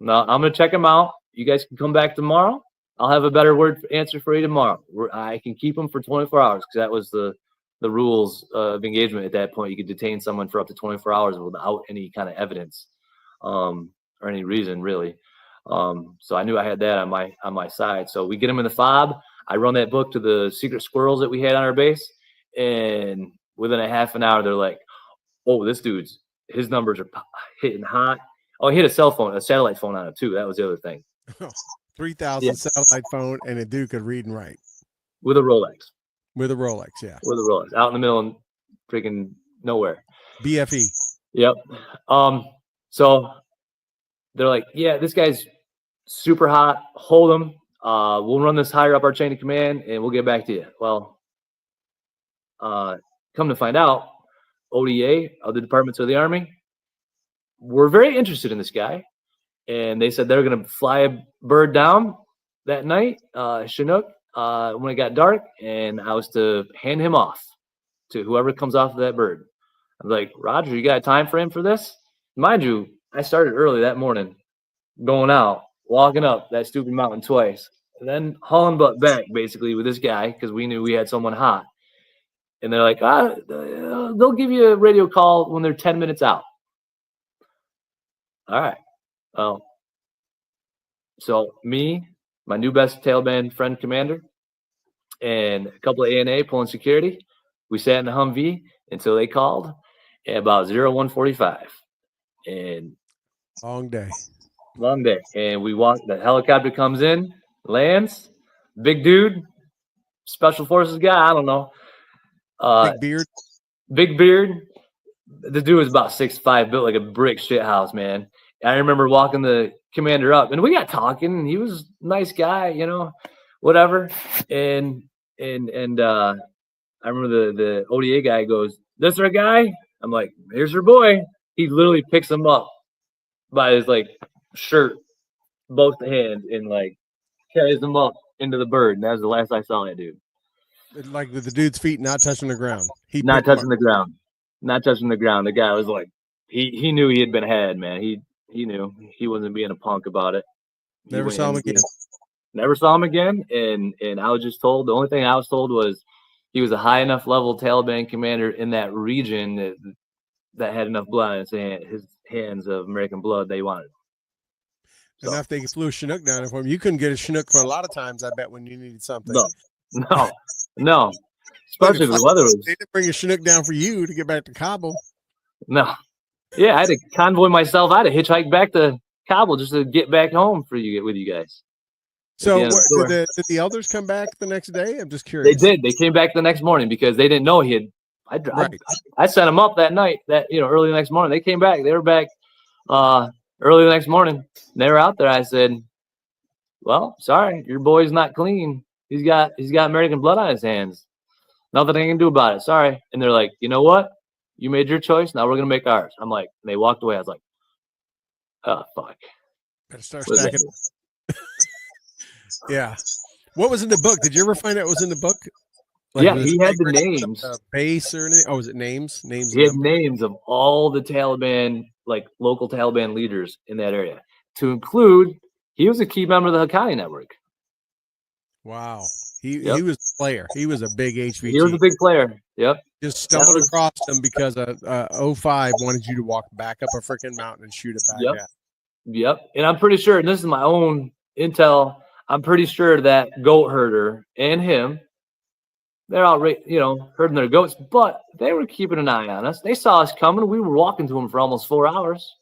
I'm gonna check him out. You guys can come back tomorrow. I'll have a better answer for you tomorrow. I can keep him for 24 hours because that was the rules of engagement at that point. You could detain someone for up to 24 hours without any kind of evidence or any reason, really. So I knew I had that on my side. So we get him in the fob. I run that book to the secret squirrels that we had on our base, and within a half an hour, they're like, "Oh, this dude's his numbers are hitting hot." Oh, he hit a satellite phone on it too. That was the other thing. 3,000 satellite phone, and a dude could read and write with a Rolex. With a Rolex, yeah. With a Rolex, out in the middle of freaking nowhere. BFE. Yep. So they're like, "Yeah, this guy's super hot. Hold him. We'll run this higher up our chain of command, and we'll get back to you." Well, come to find out, ODA, other departments of the Army, were very interested in this guy, and they said they're going to fly a bird down that night, Chinook, when it got dark, and I was to hand him off to whoever comes off of that bird. I was like, "Roger, you got a time frame for this?" Mind you, I started early that morning, going out, walking up that stupid mountain twice, and then hauling butt back basically with this guy because we knew we had someone hot. And they're like, they'll give you a radio call when they're 10 minutes out. All right. Well, so me, my new best tailband friend commander, and a couple of ANA pulling security, we sat in the Humvee until they called at about 01:45. And Long day. long day. And we walk, the helicopter comes in, lands, big dude, special forces guy, I don't know. Big beard. Big beard. The dude was about 6'5", built like a brick shit house, man. I remember walking the commander up, and we got talking, and he was a nice guy, you know, whatever. And I remember the ODA guy goes, "This our guy?" I'm like, "Here's your boy." He literally picks him up by his like shirt, both hands, and like carries him up into the bird. And that was the last I saw that dude. Like with the dude's feet not touching the ground. He Not touching the ground. Not touching the ground. The guy was like, he knew he had been had, man. He knew he wasn't being a punk about it. Never saw him again. Never saw him again. And I was just told, the only thing I was told was he was a high enough level Taliban commander in that region that had enough blood in his hands of American blood they wanted. So, enough they flew a Chinook down there for him. You couldn't get a Chinook for a lot of times, I bet, when you needed something. No. Especially if the weather was. They didn't bring a Chinook down for you to get back to Kabul. No. Yeah, I had to convoy myself. I had to hitchhike back to Kabul just to get back home with you guys. So did the elders come back the next day? I'm just curious. They did. They came back the next morning because they didn't know he had. I set them up that night. Early the next morning. They came back. They were back early the next morning. They were out there. I said, "Well, sorry, your boy's not clean. He's got American blood on his hands. Nothing I can do about it. Sorry." And they're like, "You know what? You made your choice. Now we're gonna make ours." I'm like, and they walked away. I was like, "Oh fuck." Better start stacking. Yeah. What was in the book? Did you ever find out what was in the book? Like, yeah, he had the names. Base or anything? Oh, was it names? Names. He had names of all the Taliban, like local Taliban leaders in that area, to include. He was a key member of the Haqqani network. Wow. He was a player. He was a big HVG. He was a big player. Yep. Just stumbled across him because 05 wanted you to walk back up a freaking mountain and shoot it back at. Yep. And I'm pretty sure, and this is my own intel, I'm pretty sure that goat herder and him, they're out, herding their goats, but they were keeping an eye on us. They saw us coming. We were walking to them for almost 4 hours.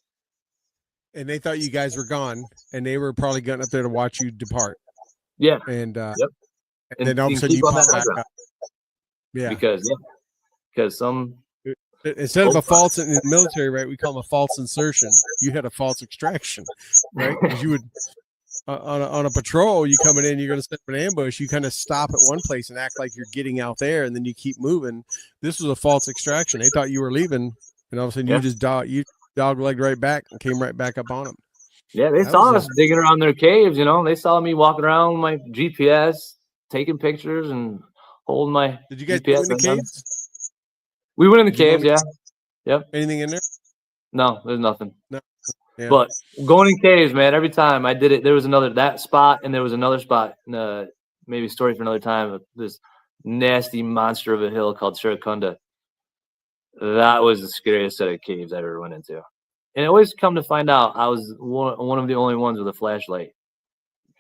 And they thought you guys were gone, and they were probably getting up there to watch you depart. Yeah. And yep. And then all of a sudden you pop back up. Yeah. Because some instead of a false in the military, right? We call them a false insertion. You had a false extraction, right? Because you would on a patrol, you coming in, you're going to set up an ambush. You kind of stop at one place and act like you're getting out there, and then you keep moving. This was a false extraction. They thought you were leaving, and all of a sudden you just dog-legged right back and came right back up on them. Yeah, they saw us digging around their caves. They saw me walking around with my GPS, taking pictures and holding my. Did you guys GPS go in the caves? We went in the caves, yeah. Yep. Anything in there? No, there's nothing. No. Yeah. But going in caves, man, every time I did it, there was that spot, and there was another spot, maybe a story for another time, this nasty monster of a hill called Sirikunda. That was the scariest set of caves I ever went into. And it always come to find out I was one of the only ones with a flashlight.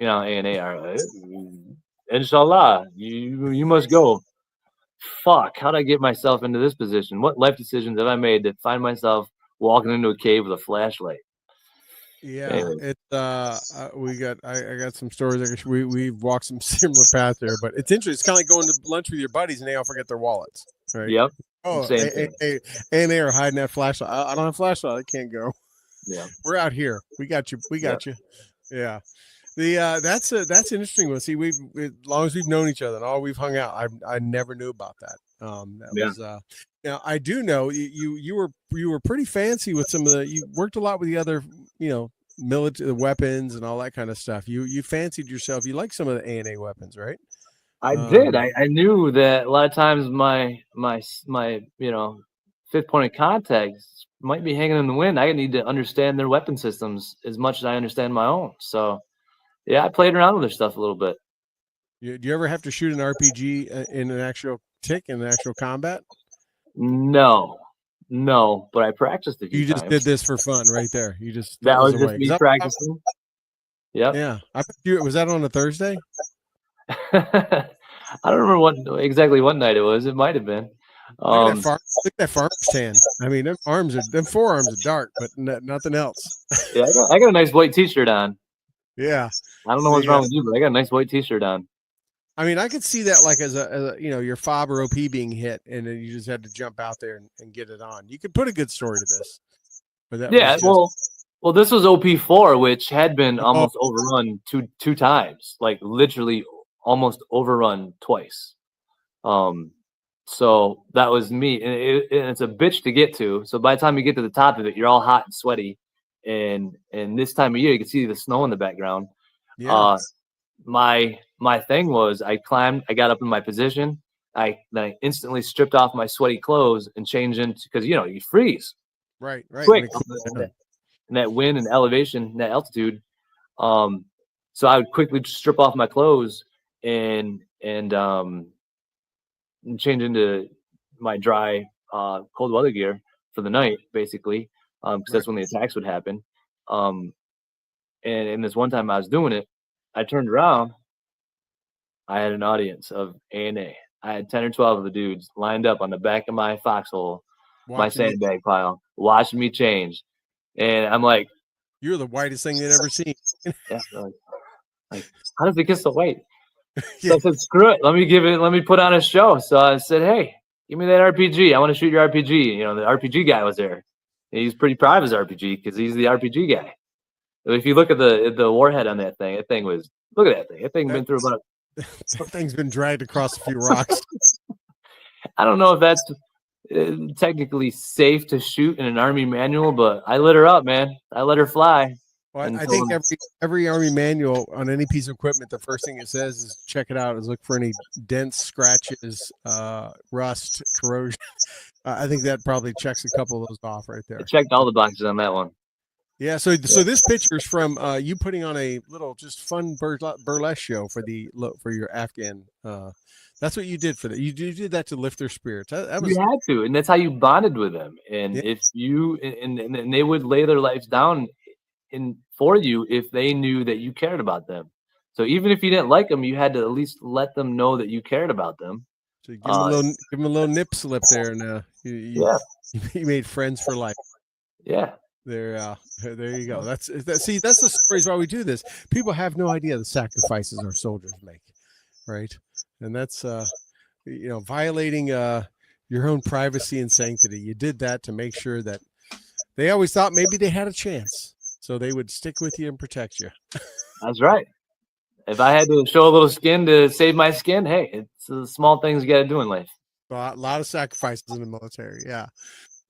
ANA are, Inshallah, you must go. Fuck, how'd I get myself into this position? What life decisions have I made to find myself walking into a cave with a flashlight? Yeah, anyway. I got some stories. We've walked some similar paths there, but it's interesting. It's kind of like going to lunch with your buddies and they all forget their wallets, right? Yep. Oh, and they are hiding that flashlight. I don't have a flashlight. I can't go. Yeah, we're out here. We got you. We got you. Yeah. That's an interesting one. See, as long as we've known each other and all we've hung out, I never knew about that. Was now I do know you were pretty fancy with some of you worked a lot with the other military weapons and all that kind of stuff. You fancied yourself. You like some of the ANA weapons, right? I did. I knew that a lot of times my fifth point of contact might be hanging in the wind. I need to understand their weapon systems as much as I understand my own. So, yeah, I played around with their stuff a little bit. Do you ever have to shoot an RPG in an actual combat? No, but I practiced a few You just times. did this for fun, right there. You just That was the just way. me Is that- practicing. Yep. Yeah, I bet you. Was that on a Thursday? I don't remember exactly what night it was. It might have been. Look at that farmer's tan. I mean, them forearms are dark, but nothing else. Yeah, I got a nice white T-shirt on. Yeah, I don't know what's wrong with you, but I got a nice white T-shirt on. I mean, I could see that like as a your fob or OP being hit, and then you just had to jump out there and get it on. You could put a good story to this. But that Yeah, was just, well, this was OP4, which had been almost overrun two times, like literally almost overrun twice. So that was me, and it's a bitch to get to. So by the time you get to the top of it, you're all hot and sweaty, and this time of year, you can see the snow in the background. yeah. My thing was I got up in my position. Then I instantly stripped off my sweaty clothes and changed into, because you freeze Right. quick When in that wind and elevation, that altitude. So I would quickly strip off my clothes and change into my dry cold weather gear for the night, basically, because that's when the attacks would happen. And this one time I was doing it, I turned around. I had an audience of A&A. I had 10 or 12 of the dudes lined up on the back of my foxhole, my sandbag pile, watching me change. And I'm like, you're the whitest thing they'd ever seen. yeah, like how does it get so white? So I said, screw it. Let me put on a show. So I said, hey, give me that RPG. I want to shoot your RPG. The RPG guy was there. And he's pretty proud of his RPG because he's the RPG guy. If you look at the warhead on that thing was, look at that thing. That thing been through about. That thing's been dragged across a few rocks. I don't know if that's technically safe to shoot in an Army manual, but I lit her up, man. I let her fly. Well, I think every Army manual on any piece of equipment, the first thing it says is check it out, is look for any dents, scratches, rust, corrosion. I think that probably checks a couple of those off right there. I checked all the boxes on that one. Yeah, so this picture is from you putting on a little just fun burlesque show for your Afghan. That's what you did for that. You did that to lift their spirits. That was, you had to, and that's how you bonded with them. And if you and they would lay their lives down for you if they knew that you cared about them. So even if you didn't like them, you had to at least let them know that you cared about them. So give them a little nip slip there, and you made friends for life. Yeah. There you go. That's the stories why we do this. People have no idea the sacrifices our soldiers make, right? And that's violating your own privacy and sanctity. You did that to make sure that they always thought maybe they had a chance, so they would stick with you and protect you. That's right. If I had to show a little skin to save my skin, hey, it's the small things you got to do in life. A lot of sacrifices in the military. Yeah.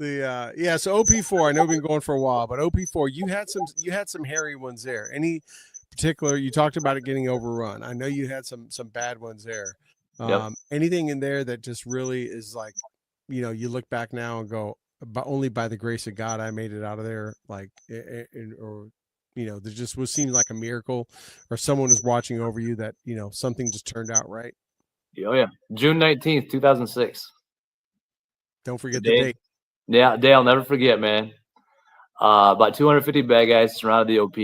So OP4, I know we've been going for a while, but OP4, you had some hairy ones there. Any particular, you talked about it getting overrun. I know you had some bad ones there. Anything in there that just really is like, you look back now and go, but only by the grace of God I made it out of there, like, or there just was seemed like a miracle, or someone was watching over you that something just turned out right. Oh yeah, June 19th, 2006. Don't forget the date. Yeah, day I'll never forget, man. About 250 bad guys surrounded the OP.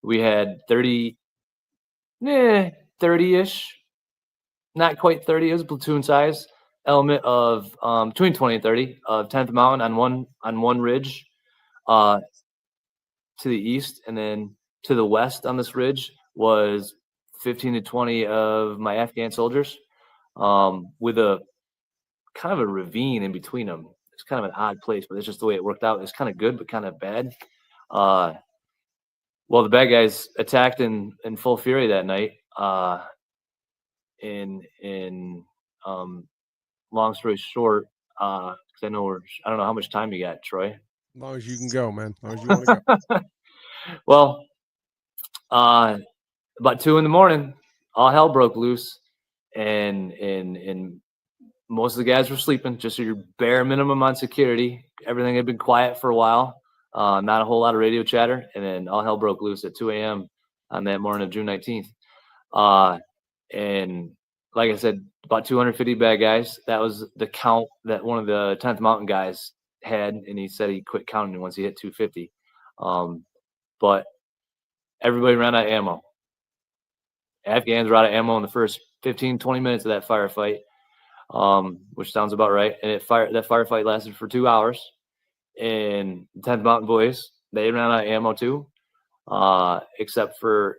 We had 30-ish, not quite 30. It was platoon size element of between 20 and 30 of 10th Mountain on one ridge to the east, and then to the west on this ridge was 15 to 20 of my Afghan soldiers, with a kind of a ravine in between them. It's kind of an odd place, but it's just the way it worked out. It's kind of good, but kind of bad. Well, the bad guys attacked in full fury that night. Long story short, because I don't know how much time you got, Troy. As long as you can go, man. As long as you want to go. Well, about 2 a.m, all hell broke loose, and most of the guys were sleeping, just your bare minimum on security. Everything had been quiet for a while. Not a whole lot of radio chatter. And then all hell broke loose at 2 a.m. on that morning of June 19th. And like I said, about 250 bad guys. That was the count that one of the 10th Mountain guys had. And he said he quit counting once he hit 250. But everybody ran out of ammo. Afghans were out of ammo in the first 15, 20 minutes of that firefight, which sounds about right. And that firefight lasted for 2 hours. And the 10th Mountain Boys, they ran out of ammo too, except for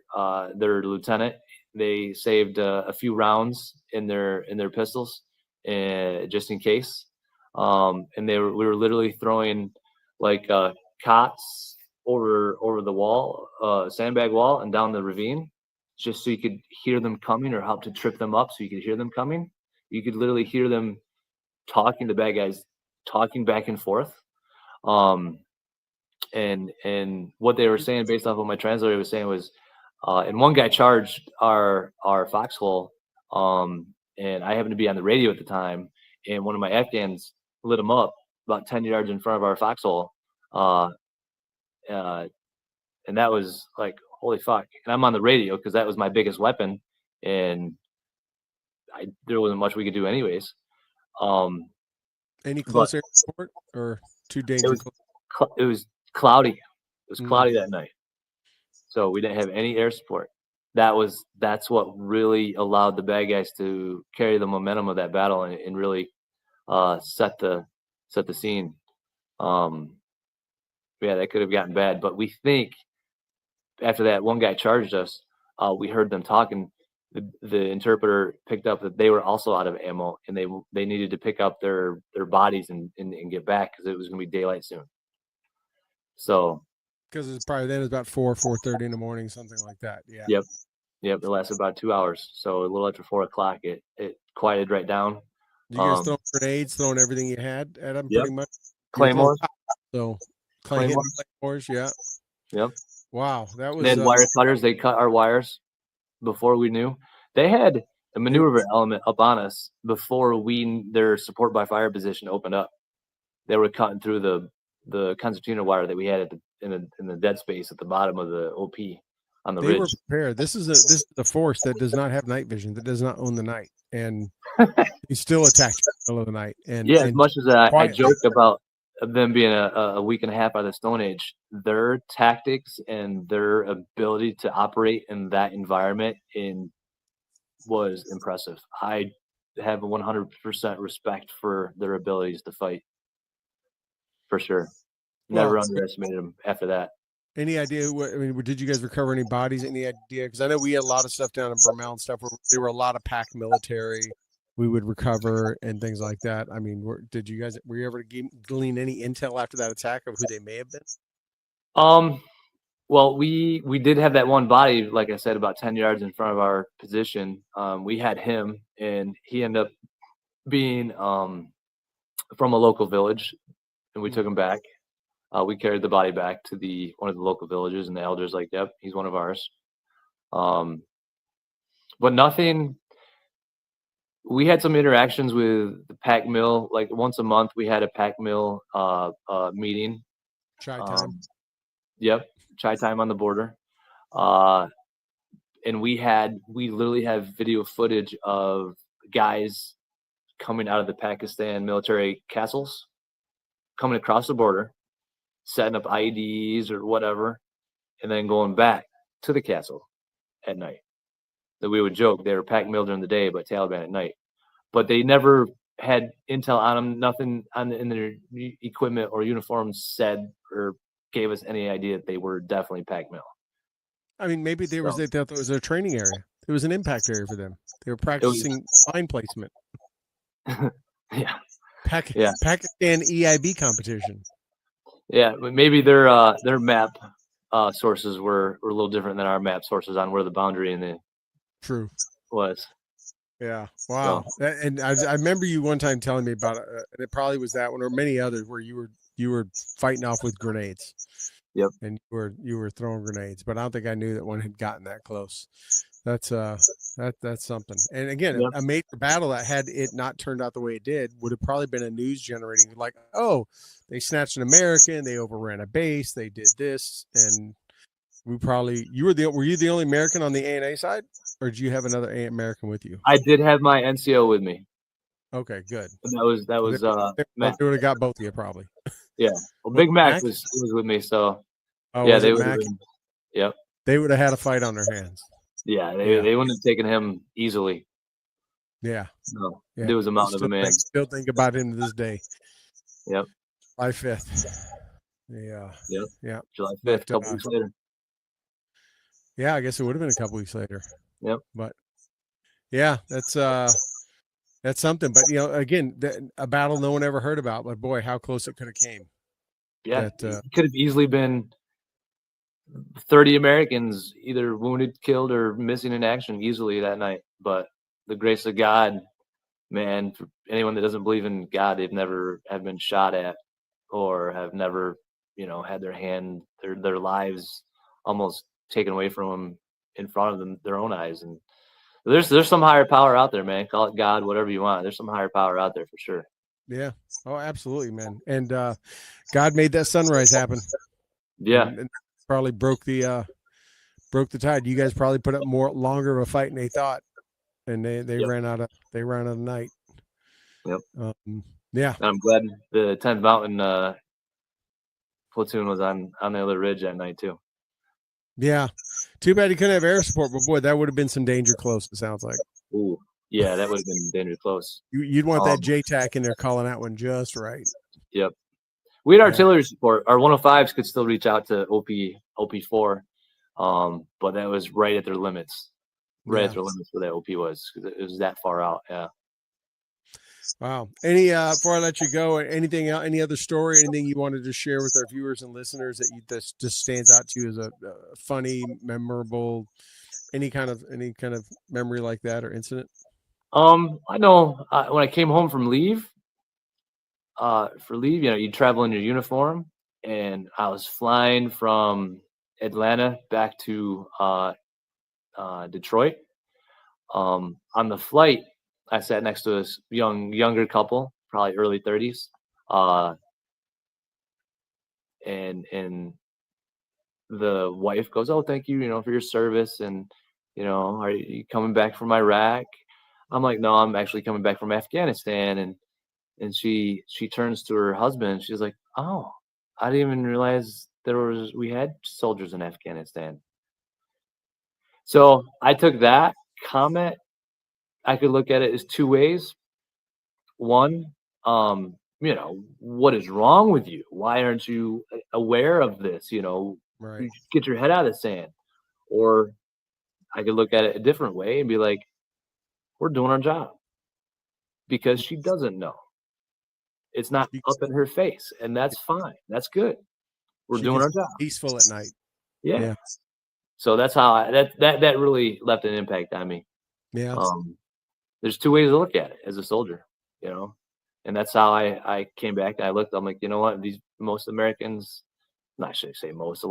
their lieutenant. They saved a few rounds in their pistols, just in case. And we were literally throwing like cots over the wall, sandbag wall, and down the ravine, just so you could hear them coming, or help to trip them up so you could hear them coming. You could literally hear them talking, the bad guys talking back and forth. And what they were saying, based off what my translator was saying, was, and one guy charged our foxhole, and I happened to be on the radio at the time, and one of my Afghans lit him up about 10 yards in front of our foxhole. And that was like, holy fuck. And I'm on the radio because that was my biggest weapon, and there wasn't much we could do anyways. Any close air support or too dangerous? It was cloudy. It was cloudy that night, so we didn't have any air support. That's what really allowed the bad guys to carry the momentum of that battle and really set the scene. Yeah, that could have gotten bad, but we think after that one guy charged us, we heard them talking. The interpreter picked up that they were also out of ammo, and they needed to pick up their bodies and get back because it was going to be daylight soon. So, because it's probably then it's about 4:30 in the morning, something like that. Yeah. Yep. It lasted about 2 hours. So a little after 4 o'clock, it quieted right down. You guys throw grenades, throwing everything you had at them, pretty much. Claymores. So claymores, yeah. Yep. Wow, that was. They had wire cutters. They cut our wires before we knew. They had a maneuver element up on us before their support by fire position opened up. They were cutting through the concertina wire that we had in the dead space at the bottom of the OP on the ridge. They were prepared. This is the force that does not have night vision, that does not own the night, and he still attacked in the middle of the night. And as much as I joked about them being a week and a half out of the Stone Age, their tactics and their ability to operate in that environment was impressive. I have 100% respect for their abilities to fight, for sure. Never underestimated them after that. Any idea did you guys recover any bodies? Any idea? Because I know we had a lot of stuff down in Vermel and stuff where there were a lot of pack military we would recover and things like that. I mean, were you ever glean any intel after that attack of who they may have been? Well, we did have that one body, like I said, about 10 yards in front of our position. We had him, and he ended up being from a local village, and we took him back. We carried the body back to one of the local villages, and the elders like, yep, he's one of ours. But nothing. We had some interactions with the pack mill. Like once a month, we had a pack mill meeting. Chai time. Yep, chai time on the border. And we literally have video footage of guys coming out of the Pakistan military castles, coming across the border, setting up IEDs or whatever, and then going back to the castle at night. That we would joke they were pack mill during the day, but Taliban at night. But they never had intel on them. Nothing in their equipment or uniforms said or gave us any idea that they were definitely pack mill. I mean, maybe they thought it was their training area. It was an impact area for them. They were practicing line placement. Yeah. Pakistan EIB competition. Yeah, but maybe their map sources were a little different than our map sources on where the boundary in the true was. Yeah. Wow. So, and I remember you one time telling me about and it probably was that one or many others where you were fighting off with grenades. Yep. And you were throwing grenades, but I don't think I knew that one had gotten that close. That's that's something. And again, Yep. a major battle that had it not turned out the way it did would have probably been a news generating, like, oh, they snatched an American, they overran a base, they did this, and were you the only American on the ANA side, or did you have another American with you? I did have my NCO with me. Okay, good. That was Mac. They would have got both of you probably. Yeah. Well, Big Mac Mac? was with me, so Oh, yeah, was they it would have Mac? been. Yep. They would have had a fight on their hands. Yeah, Yeah. they wouldn't have taken him easily. Yeah. No, Yeah. it was a mountain of a man. Still think about him to this day. Yep. July 5th. Yeah. Yep. Yeah. July 5th, a But, couple weeks later. Yeah, I guess it would have been a couple weeks later. Yep. But yeah, that's something. But again, a battle no one ever heard about. But boy, how close it could have came. Yeah, That, it could have easily been 30 Americans either wounded, killed, or missing in action easily that night. But the grace of God, man, for anyone that doesn't believe in God, they've never have been shot at or have never, had their lives almost taken away from them in front of them, their own eyes. And there's some higher power out there, man. Call it God, whatever you want. There's some higher power out there for sure. yeah. Oh, absolutely, man. And God made that sunrise happen. Yeah. And probably broke the tide. You guys probably put up longer of a fight than they thought, and they Yep. ran out of night. Yep. Yeah. And I'm glad the 10th Mountain platoon was on the other ridge that night too. Yeah. Too bad he couldn't have air support, but boy, that would have been some danger close. It sounds like. Ooh, yeah, that would have been danger close. You'd want that JTAC in there calling that one just right. Yep. We had artillery support. Our 105s could still reach out to OP4, but that was right at their limits. Right at their limits where that OP was. It was that far out. Yeah. Wow. Any before I let you go, anything else, any other story, anything you wanted to share with our viewers and listeners that just stands out to you as a funny, memorable, any kind of memory like that or incident? I know when I came home from leave, you travel in your uniform, and I was flying from Atlanta back to Detroit. On the flight, I sat next to this younger couple, probably early 30s, and the wife goes, "Oh, thank you, for your service, and are you coming back from Iraq?" I'm like, "No, I'm actually coming back from Afghanistan," and she turns to her husband, and she's like, "Oh, I didn't even realize we had soldiers in Afghanistan." So I took that comment. I could look at it as two ways. One, what is wrong with you? Why aren't you aware of this? Right. You get your head out of the sand. Or I could look at it a different way and be like, we're doing our job, because she doesn't know. It's not up in her face, and that's fine. That's good. We're doing our job. Peaceful at night. Yeah. So that's how that really left an impact on me. Yeah. There's two ways to look at it as a soldier, and that's how I came back. And I looked. I'm like, you know what? Most Americans, not should say most.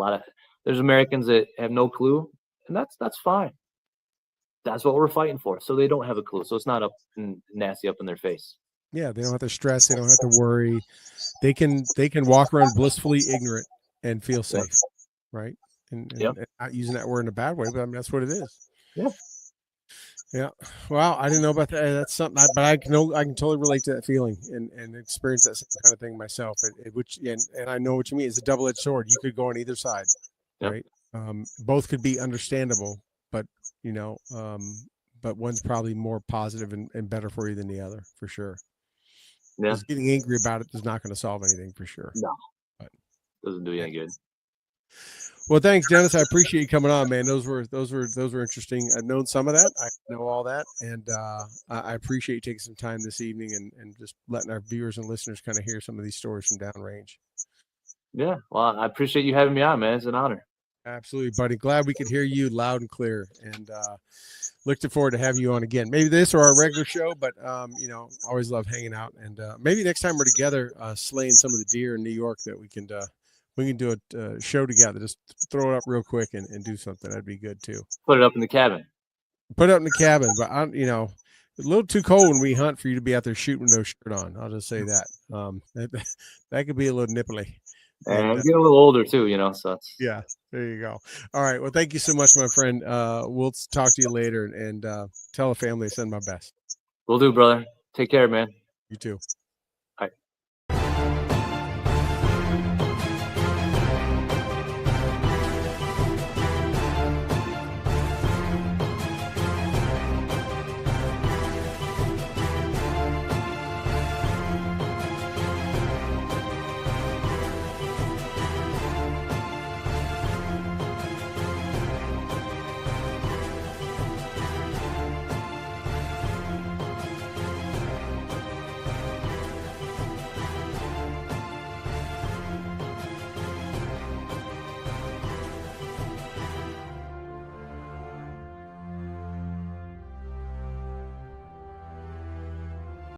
There's Americans that have no clue, and that's fine. That's what we're fighting for. So they don't have a clue. So it's not up and nasty up in their face. Yeah, they don't have to stress. They don't have to worry. They can walk around blissfully ignorant and feel safe, right? And not using that word in a bad way, but I mean that's what it is. Yeah. Yeah. Wow, I didn't know about that. That's something, but I can totally relate to that feeling and experience that same kind of thing myself. And I know what you mean. It's a double-edged sword. You could go on either side, right? Both could be understandable, but but one's probably more positive and better for you than the other, for sure. Yeah. Just getting angry about it is not going to solve anything, for sure. No. But doesn't do you any good. Well, thanks, Dennis. I appreciate you coming on, man. Those were interesting. I've known some of that. I know all that, and I appreciate you taking some time this evening and just letting our viewers and listeners kind of hear some of these stories from downrange. Yeah, well, I appreciate you having me on, man. It's an honor. Absolutely, buddy. Glad we could hear you loud and clear, and looking forward to having you on again. Maybe this or our regular show, but always love hanging out, and maybe next time we're together, slaying some of the deer in New York, that we can do a show together. Just throw it up real quick and do something. That'd be good too. Put it up in the cabin. put up in the cabin, but I'm, you know, a little too cold when we hunt for you to be out there shooting with no shirt on. I'll just say that. That could be a little nipply. And And I'm getting a little older too, you know. So it's yeah, there you go. All right. Well, thank you so much, my friend. We'll talk to you later, and tell the family to send my best. will do, brother. Take care, man. You too.